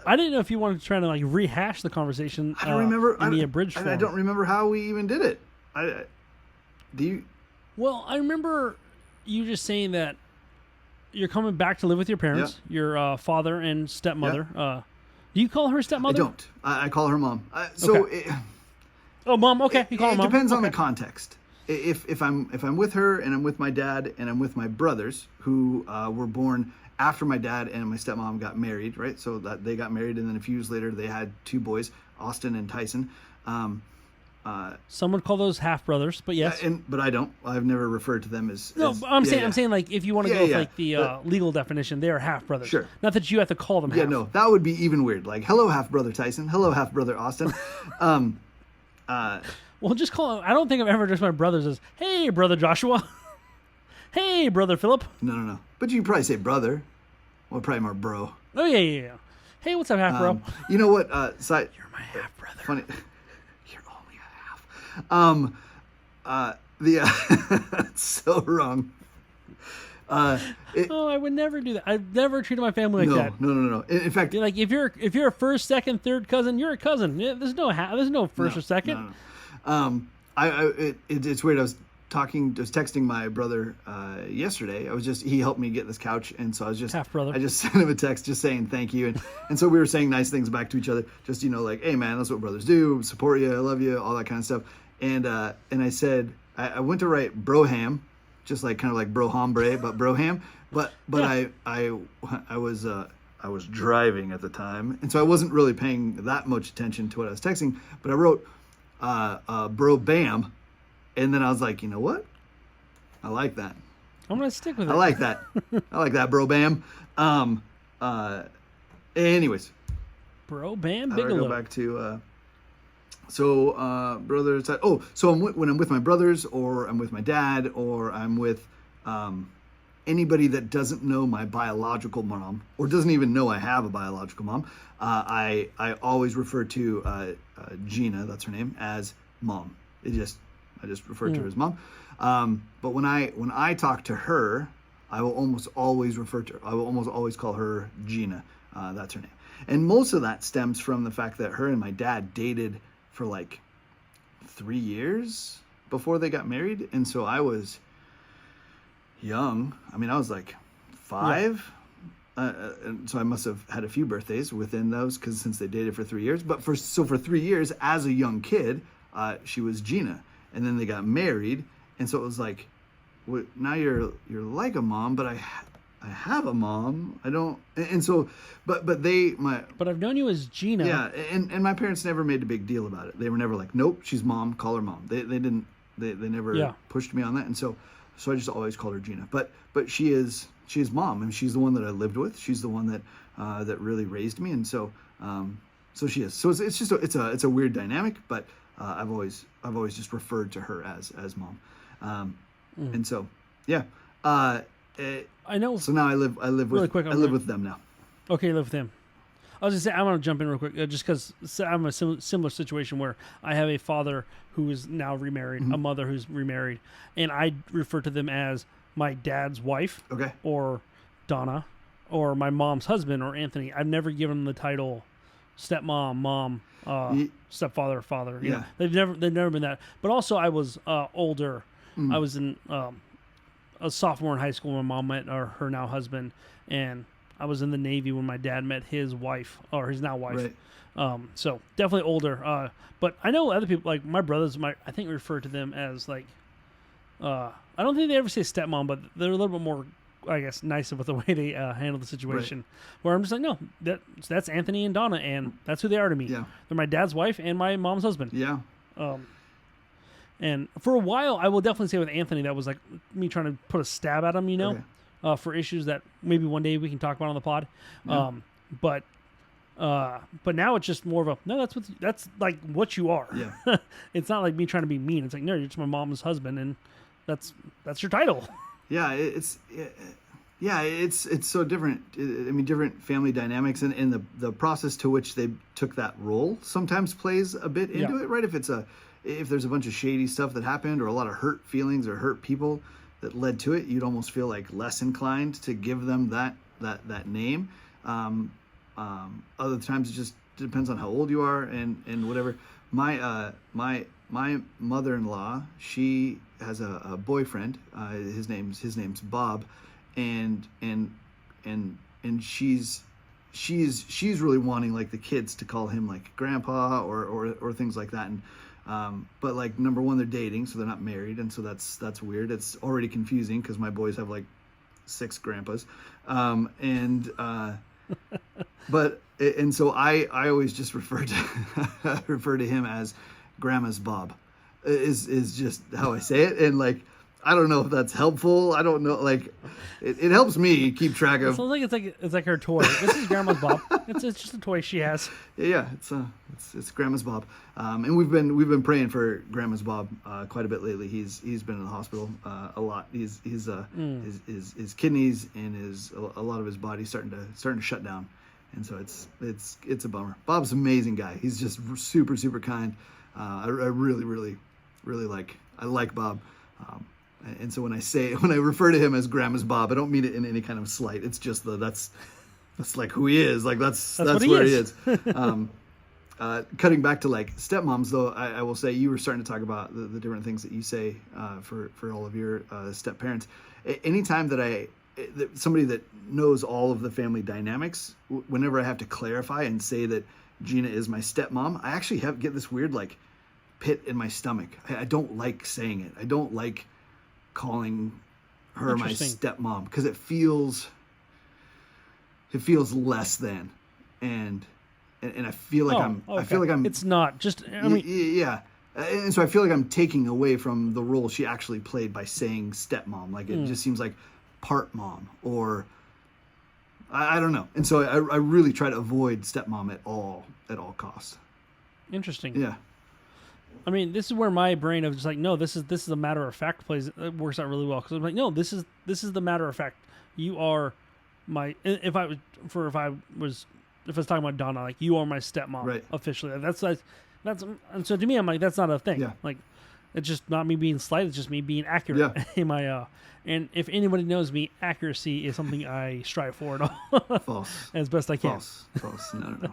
I didn't know if you wanted to try to like rehash the conversation. I don't remember in the abridged form. I don't remember how we even did it. Do you? Well, I remember you just saying that you're coming back to live with your parents, your father and stepmother. Yeah. Do you call her stepmother? I don't. I call her mom. Okay. Oh, mom. Okay, you call her mom. It depends on Okay. the context. If I'm with her and I'm with my dad and I'm with my brothers who were born after my dad and my stepmom got married, right? So that they got married, and then a few years later they had 2 boys, Austin and Tyson. Some would call those half brothers, but yes. But I don't. I've never referred to them as. No, I'm saying like if you want to go with like the legal definition, they are half brothers. Sure. Not that you have to call them half. Yeah, no, that would be even weird. Like, hello, half brother Tyson. Hello, half brother Austin. Well, just call them. I don't think I've ever addressed my brothers as, hey, brother Joshua. Hey, brother Philip. No. But you probably say brother. Well, probably more bro. Oh, yeah. Hey, what's up, half bro? You know what? You're my half brother. Funny. You're only a half. It's so wrong. I would never do that. I've never treated my family like that. No. In fact, like if you're a first, second, third cousin, you're a cousin. Yeah, there's no first or second. No. It's weird. I was texting my brother yesterday. He helped me get this couch, and so half brother. I just sent him a text just saying thank you, and so we were saying nice things back to each other. Just like, hey man, that's what brothers do. Support you, I love you, all that kind of stuff. And I said I went to write broham, just like kind of like bro hombre, but broham. But yeah. I was driving at the time, and so I wasn't really paying that much attention to what I was texting. But I wrote bro bam, and then I was like, you know what? I like that. I'm gonna stick with it. I like that. I like that, bro bam. Anyways, bro bam Bigelow. Bigelow. Go back to brothers. So when I'm with my brothers, or I'm with my dad, or I'm with anybody that doesn't know my biological mom, or doesn't even know I have a biological mom, I always refer to Gina, that's her name, as mom. I just refer to her as mom. But when I talk to her, I will almost always call her Gina. That's her name. And most of that stems from the fact that her and my dad dated for like 3 years before they got married. And so I was young. I mean, I was like 5. Yeah. And so I must have had a few birthdays within those, since they dated for 3 years. But for 3 years as a young kid, she was Gina. And then they got married. And so it was like, now you're like a mom, but I have a mom. I don't. And so, but I've known you as Gina. Yeah. And my parents never made a big deal about it. They were never like, nope, she's mom, call her mom. They never pushed me on that. And so I just always called her Gina. But she is mom, and she's the one that I lived with. She's the one that really raised me. And so So she is. So it's just it's a weird dynamic, but I've always just referred to her as mom, and so yeah. I know. So now I live Really with quick, I live with them now. Okay, you live with him. I was just saying, I want to jump in real quick, just because I'm in a similar situation where I have a father who is now remarried, a mother who's remarried, and I refer to them as my dad's wife, Okay. or Donna, or my mom's husband, or Anthony. I've never given them the title stepmom, mom, stepfather, father. You know, they've never been that. But also, I was older. I was in a sophomore in high school when my mom met her now husband, and I was in the Navy when my dad met his wife, or his now wife. Right. So definitely older. But I know other people, like my brothers, I think refer to them as like, I don't think they ever say stepmom, but they're a little bit more, I guess, nicer with the way they handle the situation. Right. Where I'm just like, no, that's Anthony and Donna, and that's who they are to me. Yeah. They're my dad's wife and my mom's husband. Yeah. And for a while, I will definitely say with Anthony, that was like me trying to put a stab at him, you know, for issues that maybe one day we can talk about on the pod. Yeah. But now it's just more of a, no, that's like what you are. Yeah. It's not like me trying to be mean. It's like, no, you're just my mom's husband, and that's your title. Yeah, it's so different. I mean, different family dynamics, and the process to which they took that role sometimes plays a bit into it, right? If there's a bunch of shady stuff that happened, or a lot of hurt feelings or hurt people that led to it, you'd almost feel like less inclined to give them that name. Other times it just depends on how old you are and whatever. My mother-in-law, she has a boyfriend. His name's Bob, and she's really wanting like the kids to call him like grandpa or things like that. And but like, number one, they're dating, so they're not married, and so that's weird. It's already confusing because my boys have like 6 grandpas, but so I always just refer to him as Grandma's Bob, is just how I say it, and like, I don't know if that's helpful. I don't know, like it helps me keep track of. It sounds like it's like her toy. This is Grandma's Bob. It's just a toy she has. Yeah, it's Grandma's Bob, and we've been praying for Grandma's Bob quite a bit lately. He's been in the hospital a lot. His kidneys and a lot of his body starting to shut down, and so it's a bummer. Bob's an amazing guy. He's just super super kind. I really like Bob. And so when I refer to him as Grandma's Bob, I don't mean it in any kind of slight. It's just that's like who he is. Like that's where he is. Cutting back to like stepmoms, though, I will say, you were starting to talk about the different things that you say for all of your step parents. Anytime that somebody that knows all of the family dynamics, whenever I have to clarify and say that Gina is my stepmom, I actually get this weird like pit in my stomach. I don't like saying it. I don't like calling her my stepmom because it feels less than, and I feel like I feel like I'm. It's not just. I mean, yeah, and so I feel like I'm taking away from the role she actually played by saying stepmom. Like it just seems like part mom, or I don't know. And so I really try to avoid stepmom at all costs. Interesting. Yeah. I mean, this is where my brain of just like, no, this is a matter of fact it works out really well, because I'm like, no, this is the matter of fact. You are my, if I was talking about Donna, like, you are my stepmom, right? Officially. That's and so to me, I'm like, that's not a thing. Yeah. Like, it's just not me being slight. It's just me being accurate in my and if anybody knows me, accuracy is something I strive for at all. False. As best I can. False. No.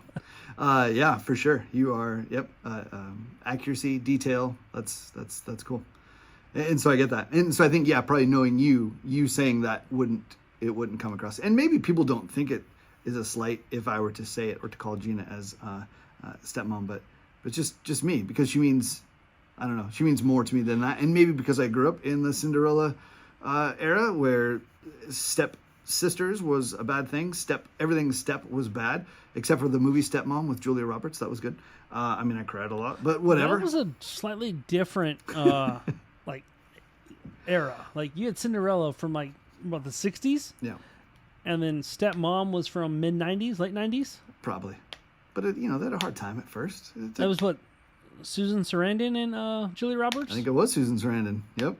Yeah, for sure. You are. Yep. Accuracy, detail. That's cool. And so I get that. And so I think, probably knowing you saying that wouldn't come across. And maybe people don't think it is a slight if I were to say it or to call Gina as stepmom, but just me, because she means, I don't know, she means more to me than that. And maybe because I grew up in the Cinderella era where step sisters was a bad thing. Everything step was bad, except for the movie Stepmom with Julia Roberts. That was good. I mean, I cried a lot, but whatever. That was a slightly different like era. Like, you had Cinderella from like about the 60s. Yeah. And then Stepmom was from mid 90s, late 90s. Probably. but it, they had a hard time at first. That was what, Susan Sarandon and Julia Roberts? I think it was Susan Sarandon. Yep.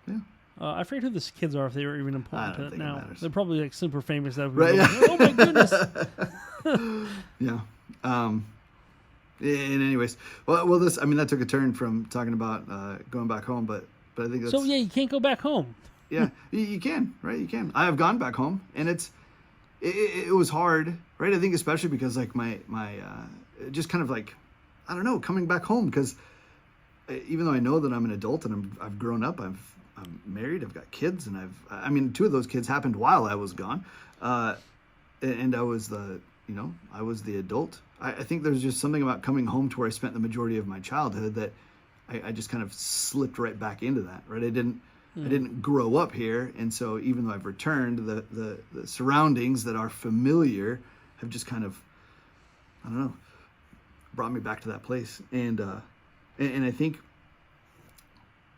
Yeah. I forget who the kids are, if they were even I important don't to think it it now. matters. They're probably like super famous. That Right, yeah. Oh my goodness. Yeah. And anyways, well, this, I mean, that took a turn from talking about going back home, but I think that's... So yeah, you can't go back home. Yeah, you can, right? You can. I have gone back home, and it was hard, right? I think especially because like my just kind of like, I don't know, coming back home, because even though I know that I'm an adult and I've grown up, I'm married, I've got kids, and I mean, 2 of those kids happened while I was gone, and I was I was the adult. I think there's just something about coming home to where I spent the majority of my childhood that I just kind of slipped right back into that, right? I didn't grow up here, and so even though I've returned, the surroundings that are familiar have just kind of, I don't know, brought me back to that place. And I think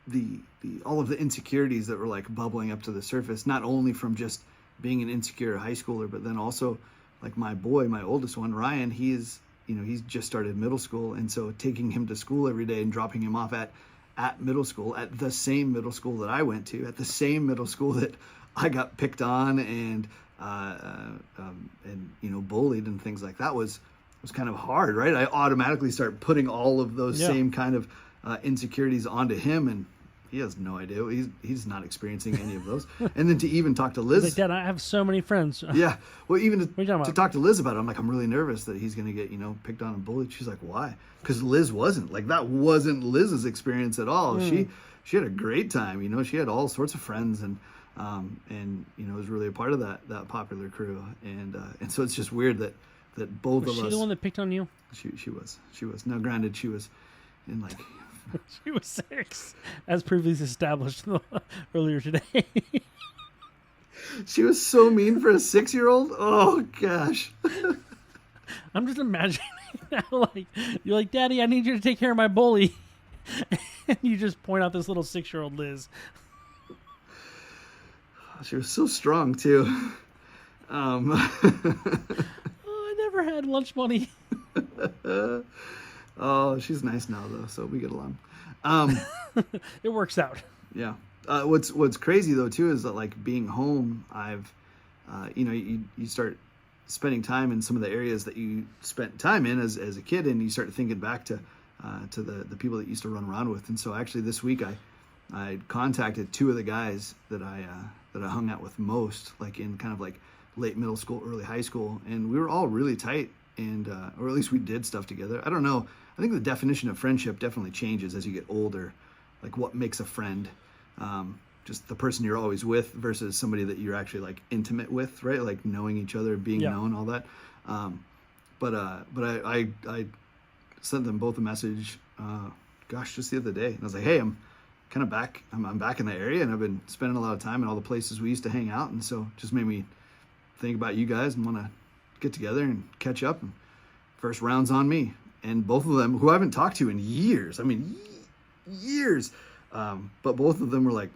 the all of the insecurities that were like bubbling up to the surface, not only from just being an insecure high schooler, but then also like my oldest one, Ryan, he's just started middle school, and so taking him to school every day and dropping him off at middle school, at the same middle school that I went to, at the same middle school that I got picked on and bullied and things like that was kind of hard, right? I automatically start putting all of those same kind of insecurities onto him, and he has no idea. He's not experiencing any of those. And then to even talk to Liz, like, Dad, I have so many friends. Yeah, well, even to talk to Liz about it, I'm like, I'm really nervous that he's going to get picked on and bullied. She's like, why? Because Liz wasn't. Like, that wasn't Liz's experience at all. She had a great time. She had all sorts of friends, and was really a part of that popular crew. And so it's just weird that both of us. Was she the one that picked on you? She was. Now, granted, she was in like. She was 6, as previously established earlier today. She was so mean for a 6-year-old. Oh gosh. I'm just imagining now, like, you're like, Daddy, I need you to take care of my bully, and you just point out this little 6-year-old Liz. She was so strong too. I never had lunch money. Oh, she's nice now though, so we get along. It works out. Yeah. What's crazy though too is that like being home, I've, you start spending time in some of the areas that you spent time in as a kid, and you start thinking back to the people that you used to run around with. And so actually this week I contacted 2 of the guys that I hung out with most, like in kind of like late middle school, early high school, and we were all really tight, and or at least we did stuff together. I don't know. I think the definition of friendship definitely changes as you get older, like what makes a friend. Just the person you're always with versus somebody that you're actually like intimate with, right? Like knowing each other, being known, all that. But I sent them both a message, just the other day. And I was like, hey, I'm kind of back. I'm back in the area, and I've been spending a lot of time in all the places we used to hang out. And so it just made me think about you guys and want to get together and catch up. And first round's on me. And both of them, who I haven't talked to in years, years, but both of them were like,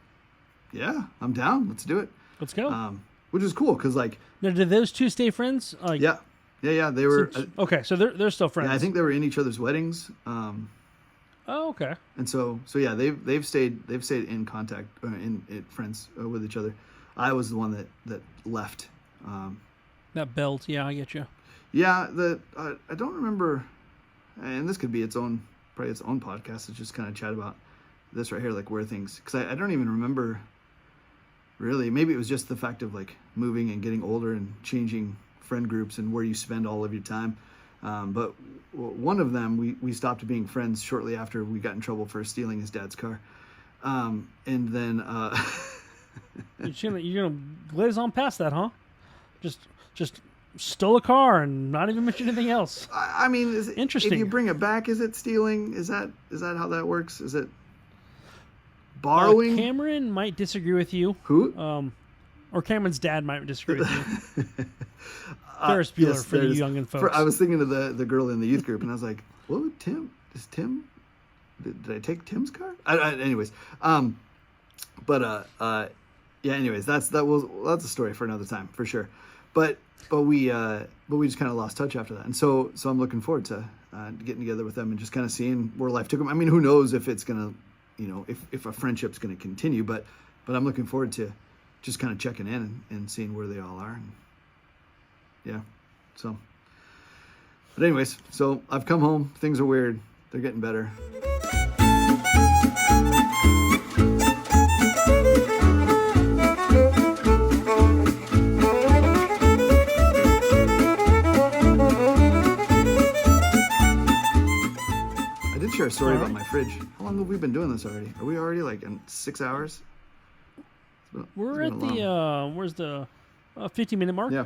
yeah, I'm down. Let's do it. Let's go. Which is cool because like. Now, did those 2 stay friends? Like, yeah. They were. Okay, so they're still friends. Yeah, I think they were in each other's weddings. Oh, okay. And so yeah, they've stayed in contact, in friends with each other. I was the one that left. That belt, yeah, I get you. Yeah, I don't remember, and this could be probably its own podcast to just kind of chat about this right here, like where things, because I don't even remember really. Maybe it was just the fact of like moving and getting older and changing friend groups and where you spend all of your time. But one of them, we stopped being friends shortly after we got in trouble for stealing his dad's car. And then you're gonna glaze on past that, huh? Just stole a car and not even mention anything else. I mean, interesting. If you bring it back, is it stealing? Is that how that works? Is it borrowing? Cameron might disagree with you. Who? Or Cameron's dad might disagree with you. Ferris Bueller, yes, for the youngin' folks. I was thinking of the girl in the youth group, and I was like, "What? Tim? Is Tim? Did I take Tim's car?" Anyways, yeah. Anyways, that's a story for another time for sure. but we just kind of lost touch after that. And so I'm looking forward to getting together with them and just kind of seeing where life took them. I mean, who knows if it's gonna, if a friendship's gonna continue, but I'm looking forward to just kind of checking in and seeing where they all are. And yeah, so. But anyways, so I've come home. Things are weird. They're getting better. I did share a story about my fridge. How long have we been doing this already? Are we already like in 6 hours? We're at the where's the 50-minute mark? Yeah.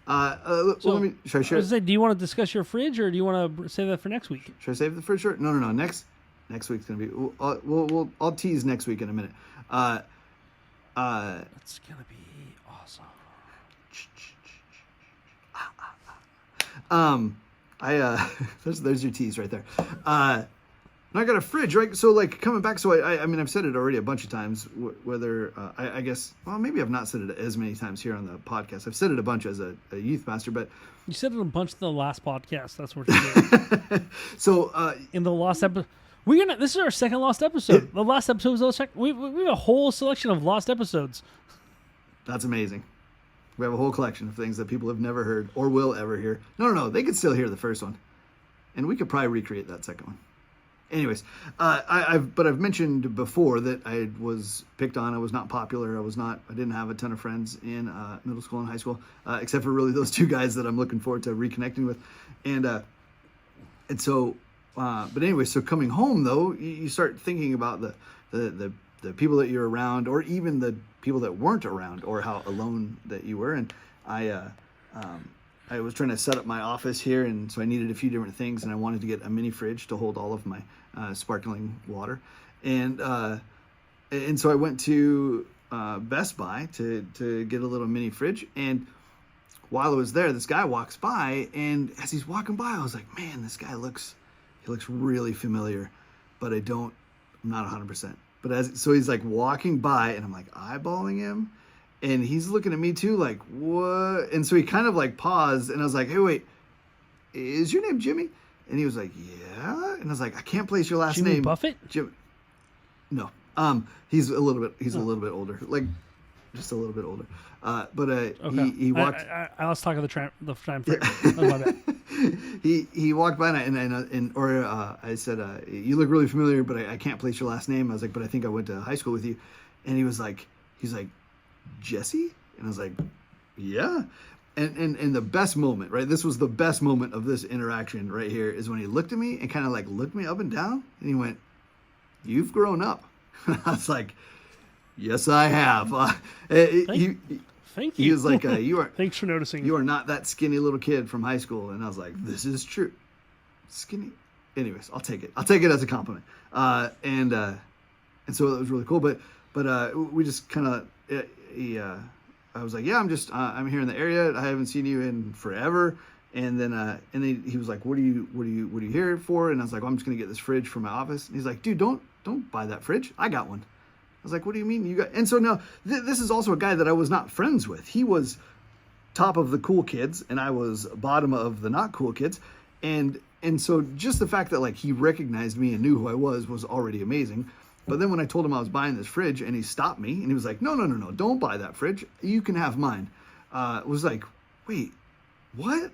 Let me. Should I share? Do you want to discuss your fridge, or do you want to save that for next week? Should I save the fridge? No. Next week's gonna be. I'll tease next week in a minute. It's gonna be awesome. There's your tease right there. And I got a fridge, right? So like coming back, so I mean I've said it already a bunch of times. Whether I guess, well, maybe I've not said it as many times here on the podcast. I've said it a bunch as a youth pastor, but you said it a bunch in the last podcast. That's what you did. So in the last episode, this is our second lost episode. The last episode was we have a whole selection of lost episodes. That's amazing. We have a whole collection of things that people have never heard or will ever hear. No, they could still hear the first one, and we could probably recreate that second one. Anyways, I've mentioned before that I was picked on. I was not popular. I didn't have a ton of friends in middle school and high school, except for really those two guys that I'm looking forward to reconnecting with. And so, but anyway, so coming home though, you start thinking about the people that you're around, or even the people that weren't around, or how alone that you were. And I was trying to set up my office here, and so I needed a few different things, and I wanted to get a mini fridge to hold all of my sparkling water, and so I went to Best Buy to get a little mini fridge. And while I was there, this guy walks by, and as he's walking by, I was like, man, this guy looks really familiar, but I'm not 100%. But so he's like walking by, and I'm like eyeballing him. And he's looking at me too, like, what? And so he kind of like paused, and I was like, hey, wait, is your name Jimmy? And he was like, yeah. And I was like, I can't place your last Jimmy name. Buffett? Jim. No. He's a little bit older, like just a little bit older. But okay. he walked. I lost talk of the time frame. That's my bad. He walked by, and I said, you look really familiar, but I can't place your last name. I was like, but I think I went to high school with you. And he's like, Jesse? And I was like, yeah. And the best moment, right? This was the best moment of this interaction right here, is when he looked at me and kind of like looked me up and down, and he went, you've grown up. I was like, yes, I have. Thank you. He was like, you are. Thanks for noticing. You are not that skinny little kid from high school. And I was like, this is true. Skinny. Anyways, I'll take it. I'll take it as a compliment. And so that was really cool. But we just kind of, I was like, yeah, I'm here in the area. I haven't seen you in forever. And then he was like, what are you here for? And I was like, well, I'm just gonna get this fridge for my office. And he's like, dude, don't buy that fridge. I got one. I was like, what do you mean you got? And so now this is also a guy that I was not friends with. He was top of the cool kids, and I was bottom of the not cool kids. And so just the fact that like he recognized me and knew who I was already amazing. But then when I told him I was buying this fridge, and he stopped me, and he was like, no, don't buy that fridge. You can have mine. It was like, wait, what?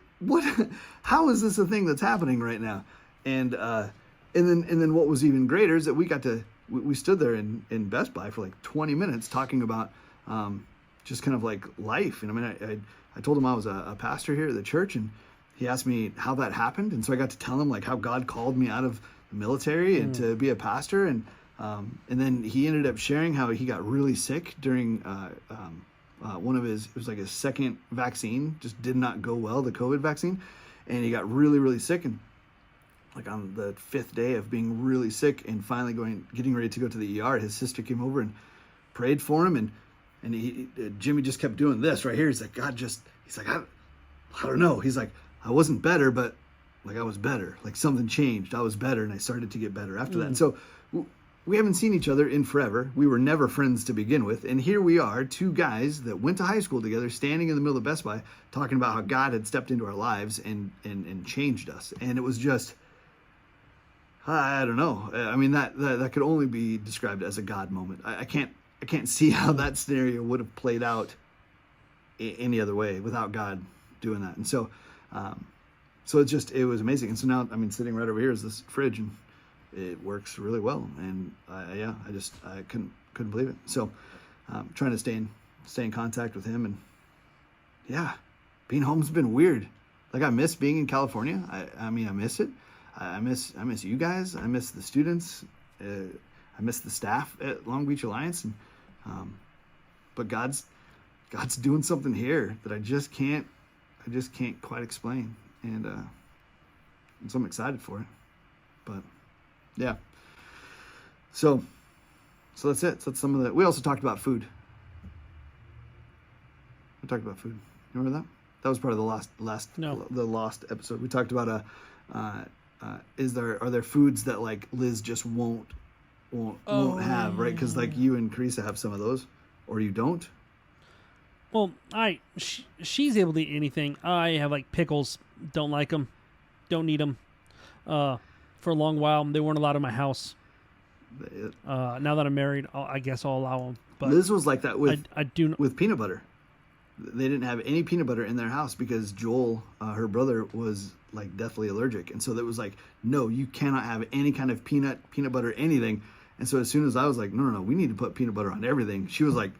How is this a thing that's happening right now? And then what was even greater is that we stood there in Best Buy for like 20 minutes talking about just kind of like life. And I mean, I told him I was a pastor here at the church, and he asked me how that happened. And so I got to tell him like how God called me out of the military and to be a pastor. And then he ended up sharing how he got really sick during one of it was like his second vaccine, just did not go well, the COVID vaccine. And he got really, really sick. And like on the 5th day of being really sick and finally getting ready to go to the ER, his sister came over and prayed for him. And Jimmy just kept doing this right here. He's like, I don't know. He's like, I wasn't better, but like I was better. Like something changed. I was better, and I started to get better after that. And so we haven't seen each other in forever. We were never friends to begin with. And here we are, two guys that went to high school together, standing in the middle of Best Buy, talking about how God had stepped into our lives and changed us. And it was just, I don't know. I mean, that could only be described as a God moment. I can't see how that scenario would have played out any other way without God doing that. And so, it was amazing. And so now, I mean, sitting right over here is this fridge, and it works really well. And I couldn't believe it. So, trying to stay in contact with him, and yeah, being home's been weird. Like, I miss being in California. I mean, I miss it. I miss you guys. I miss the students. I miss the staff at Long Beach Alliance. And, but God's doing something here that I just can't quite explain. And so I'm excited for it. But yeah. So that's it. So that's some of the. We also talked about food. We talked about food. You remember that? That was part of the lost episode. We talked about are there foods that like Liz just won't have, right? Because like you and Carissa have some of those, or you don't. Well, she's able to eat anything. I have like pickles. Don't like them. Don't need them. For a long while, they weren't allowed in my house. Now that I'm married, I guess I'll allow them. But Liz was like that with with peanut butter. They didn't have any peanut butter in their house because Joel, her brother, was like deathly allergic, and so that was like, no, you cannot have any kind of peanut butter, anything. And so as soon as I was like, no, we need to put peanut butter on everything, she was like,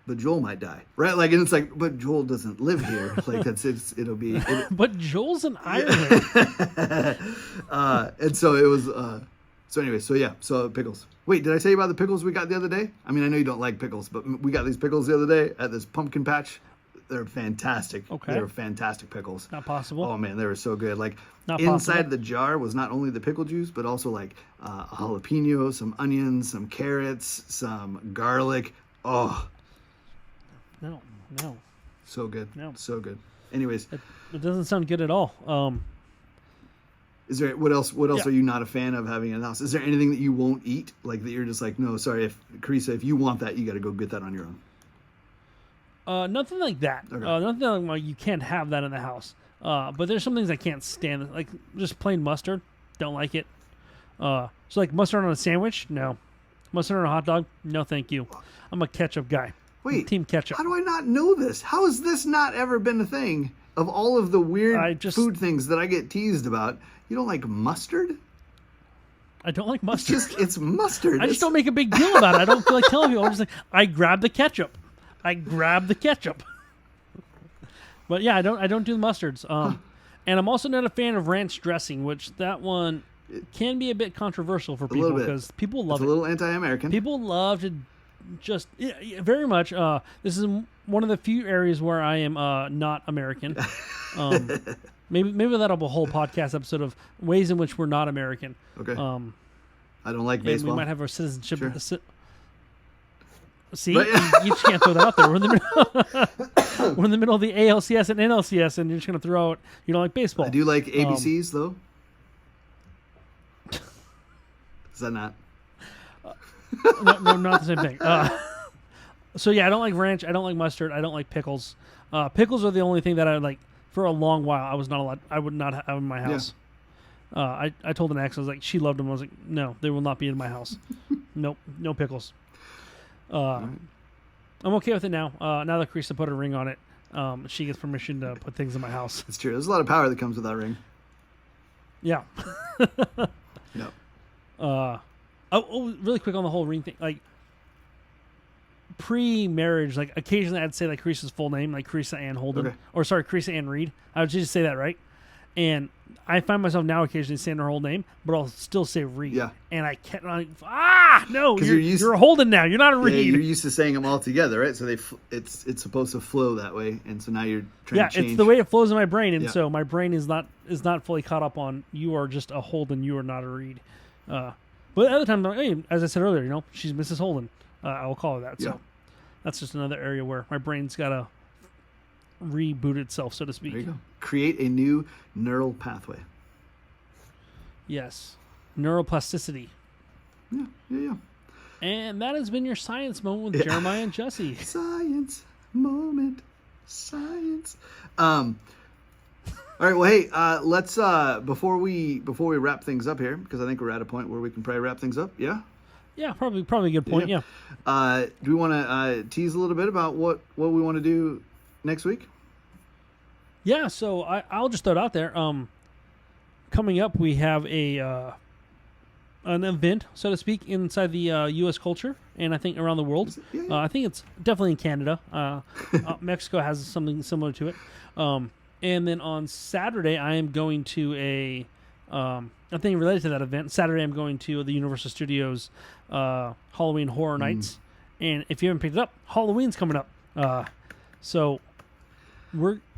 but Joel might die, right? Like, and it's like, but Joel doesn't live here. Like, it'll be. But Joel's in Ireland. And so it was. So anyway, so pickles. Wait, did I tell you about the pickles we got the other day? I mean, I know you don't like pickles, but we got these pickles the other day at this pumpkin patch. They're fantastic. Okay. They're fantastic pickles. Not possible. Oh man, they were so good. Like, not inside possible. the jar was not only the pickle juice, but also like a jalapeno, some onions, some carrots, some garlic. Oh. No. So good. No. So good. Anyways. It doesn't sound good at all. Is there what else are you not a fan of having in the house? Is there anything that you won't eat? Like that you're just like, no, sorry, Carissa, if you want that, you got to go get that on your own. Nothing like that. Okay. Nothing like you can't have that in the house. But there's some things I can't stand. Like just plain mustard. Don't like it. So like mustard on a sandwich? No. Mustard on a hot dog? No, thank you. I'm a ketchup guy. Wait, Team ketchup. How do I not know this? How has this not ever been a thing? Of all of the weird food things that I get teased about, you don't like mustard? I don't like mustard. It's mustard. I just don't make a big deal about it. I don't feel like telling people. I'm just like, I grab the ketchup. But yeah, I don't do the mustards. And I'm also not a fan of ranch dressing, which that one can be a bit controversial for people because people love it. It's a little anti-American. People love to just very much. This is one of the few areas where I am not American. Maybe that'll be a whole podcast episode of ways in which we're not American. Okay. I don't like baseball. We might have our citizenship. Sure. See, you just can't throw that out there. We're in the middle of the ALCS and NLCS, and you're just going to throw out you don't like baseball. I do like ABCs though. Is that not? No, not the same thing. So yeah, I don't like ranch. I don't like mustard. I don't like pickles. Pickles are the only thing that I like. For a long while, I was not allowed. I would not have in my house. Yeah. I told an ex, I was like, she loved them. I was like, no, they will not be in my house. Nope, no pickles. I'm okay with it now. Now that Carissa put a ring on it, she gets permission to put things in my house. It's true. There's a lot of power that comes with that ring. Yeah. No. Really quick on the whole ring thing. Like, pre-marriage, like occasionally I'd say like Carissa's full name, like Carissa Ann Holden, or sorry, Carissa Ann Reed. I would just say that, right? And I find myself now occasionally saying her whole name, but I'll still say Reed. Yeah. And I can't. No, you're a Holden now. You're not a Reed. Yeah, you're used to saying them all together, right? So it's supposed to flow that way, and so now you're trying to change. Yeah, it's the way it flows in my brain, and so my brain is not fully caught up on you are just a Holden, you are not a Reed. But at other times, hey, as I said earlier, she's Mrs. Holden. I will call her that. So that's just another area where my brain's got to reboot itself, so to speak. There you go. Create a new neural pathway. Yes. Neuroplasticity. Yeah. And that has been your science moment with Jeremiah and Jesse. Science moment. Science. All right. Well, hey, let's before we wrap things up here, because I think we're at a point where we can probably wrap things up. Yeah. Yeah, probably a good point. Yeah. Do we want to tease a little bit about what we want to do next week? Yeah. So I'll just throw it out there. Coming up, we have an event, so to speak, inside the U.S. culture, and I think around the world. Yeah. I think it's definitely in Canada. Mexico has something similar to it. And then on Saturday, I am going to a thing related to that event. Saturday, I'm going to the Universal Studios Halloween Horror Nights. And if you haven't picked it up, Halloween's coming up. So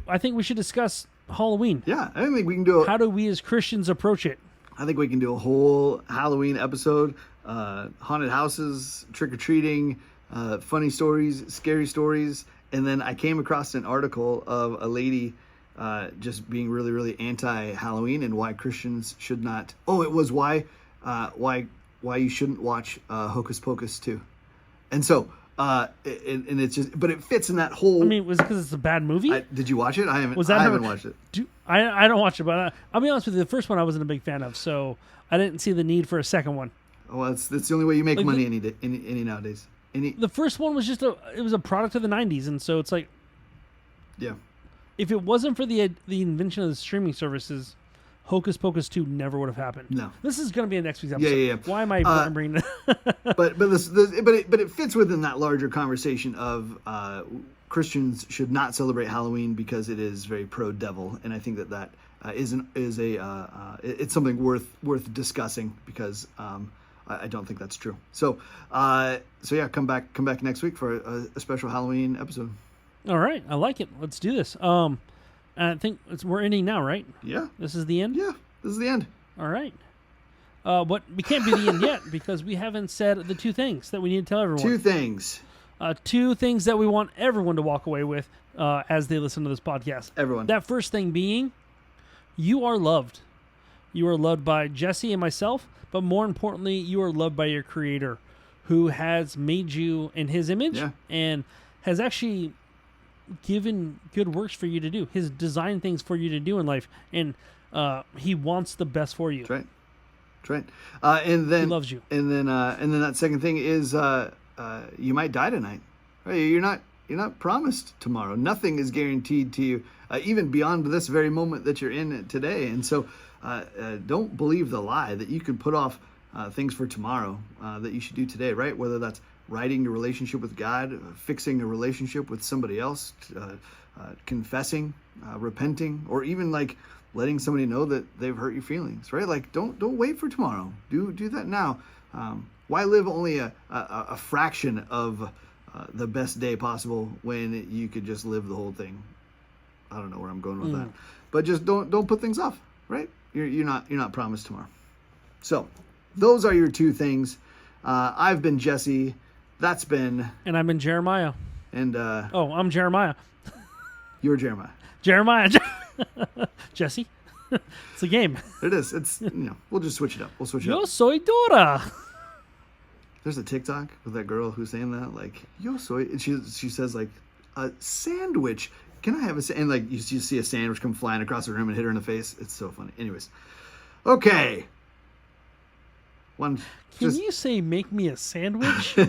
I think we should discuss Halloween. Yeah, I think we can do how do we as Christians approach it? I think we can do a whole Halloween episode, haunted houses, trick-or-treating, funny stories, scary stories. And then I came across an article of a lady just being really, really anti-Halloween and why Christians should not. Oh, it was why you shouldn't watch Hocus Pocus 2. And so, and it's just, but it fits in that whole. I mean, was it because it's a bad movie? Did you watch it? I haven't. I haven't watched it. I don't watch it, but I'll be honest with you. The first one I wasn't a big fan of, so I didn't see the need for a second one. Well, that's the only way you make money any nowadays. The first one was just it was a product of the '90s, and so it's like, yeah. If it wasn't for the invention of the streaming services, Hocus Pocus 2 never would have happened. No. This is going to be a next week's episode. Yeah. Why am I bringing it? but it fits within that larger conversation of Christians should not celebrate Halloween because it is very pro-devil, and I think that it's something worth discussing because I don't think that's true. So yeah, come back next week for a special Halloween episode. All right, I like it. Let's do this. I think we're ending now, right? Yeah. This is the end? Yeah, this is the end. All right. But we can't be the end yet because we haven't said the two things that we need to tell everyone. Two things that we want everyone to walk away with as they listen to this podcast. Everyone. That first thing being, you are loved. You are loved by Jesse and myself, but more importantly, you are loved by your Creator who has made you in His image and has actually given good works for you to do. He's designed things for you to do in life, and He wants the best for you. That's right. And then He loves you. And then that second thing is you might die tonight. Right? You're not promised tomorrow. Nothing is guaranteed to you, even beyond this very moment that you're in today. And so, don't believe the lie that you can put off things for tomorrow that you should do today. Right? Whether that's righting your relationship with God, fixing a relationship with somebody else, confessing, repenting, or even like letting somebody know that they've hurt your feelings, right? Like don't wait for tomorrow. Do that now. Why live only a fraction of the best day possible when you could just live the whole thing? I don't know where I'm going with that, but just don't put things off, right? You're not promised tomorrow. So those are your two things. I've been Jesse. That's been... And I've been Jeremiah. And... I'm Jeremiah. You're Jeremiah. Jeremiah. Jesse. It's a game. It is. It's, we'll just switch it up. We'll switch it up. Yo soy Dora. There's a TikTok with that girl who's saying that, like, yo soy... And she says, like, a sandwich. Can I have a... And, like, you see a sandwich come flying across the room and hit her in the face. It's so funny. Anyways. Okay. Can you say make me a sandwich? I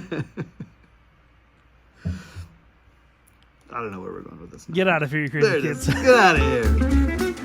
don't know where we're going with this now. Get out of here, you crazy kids. Get out of here.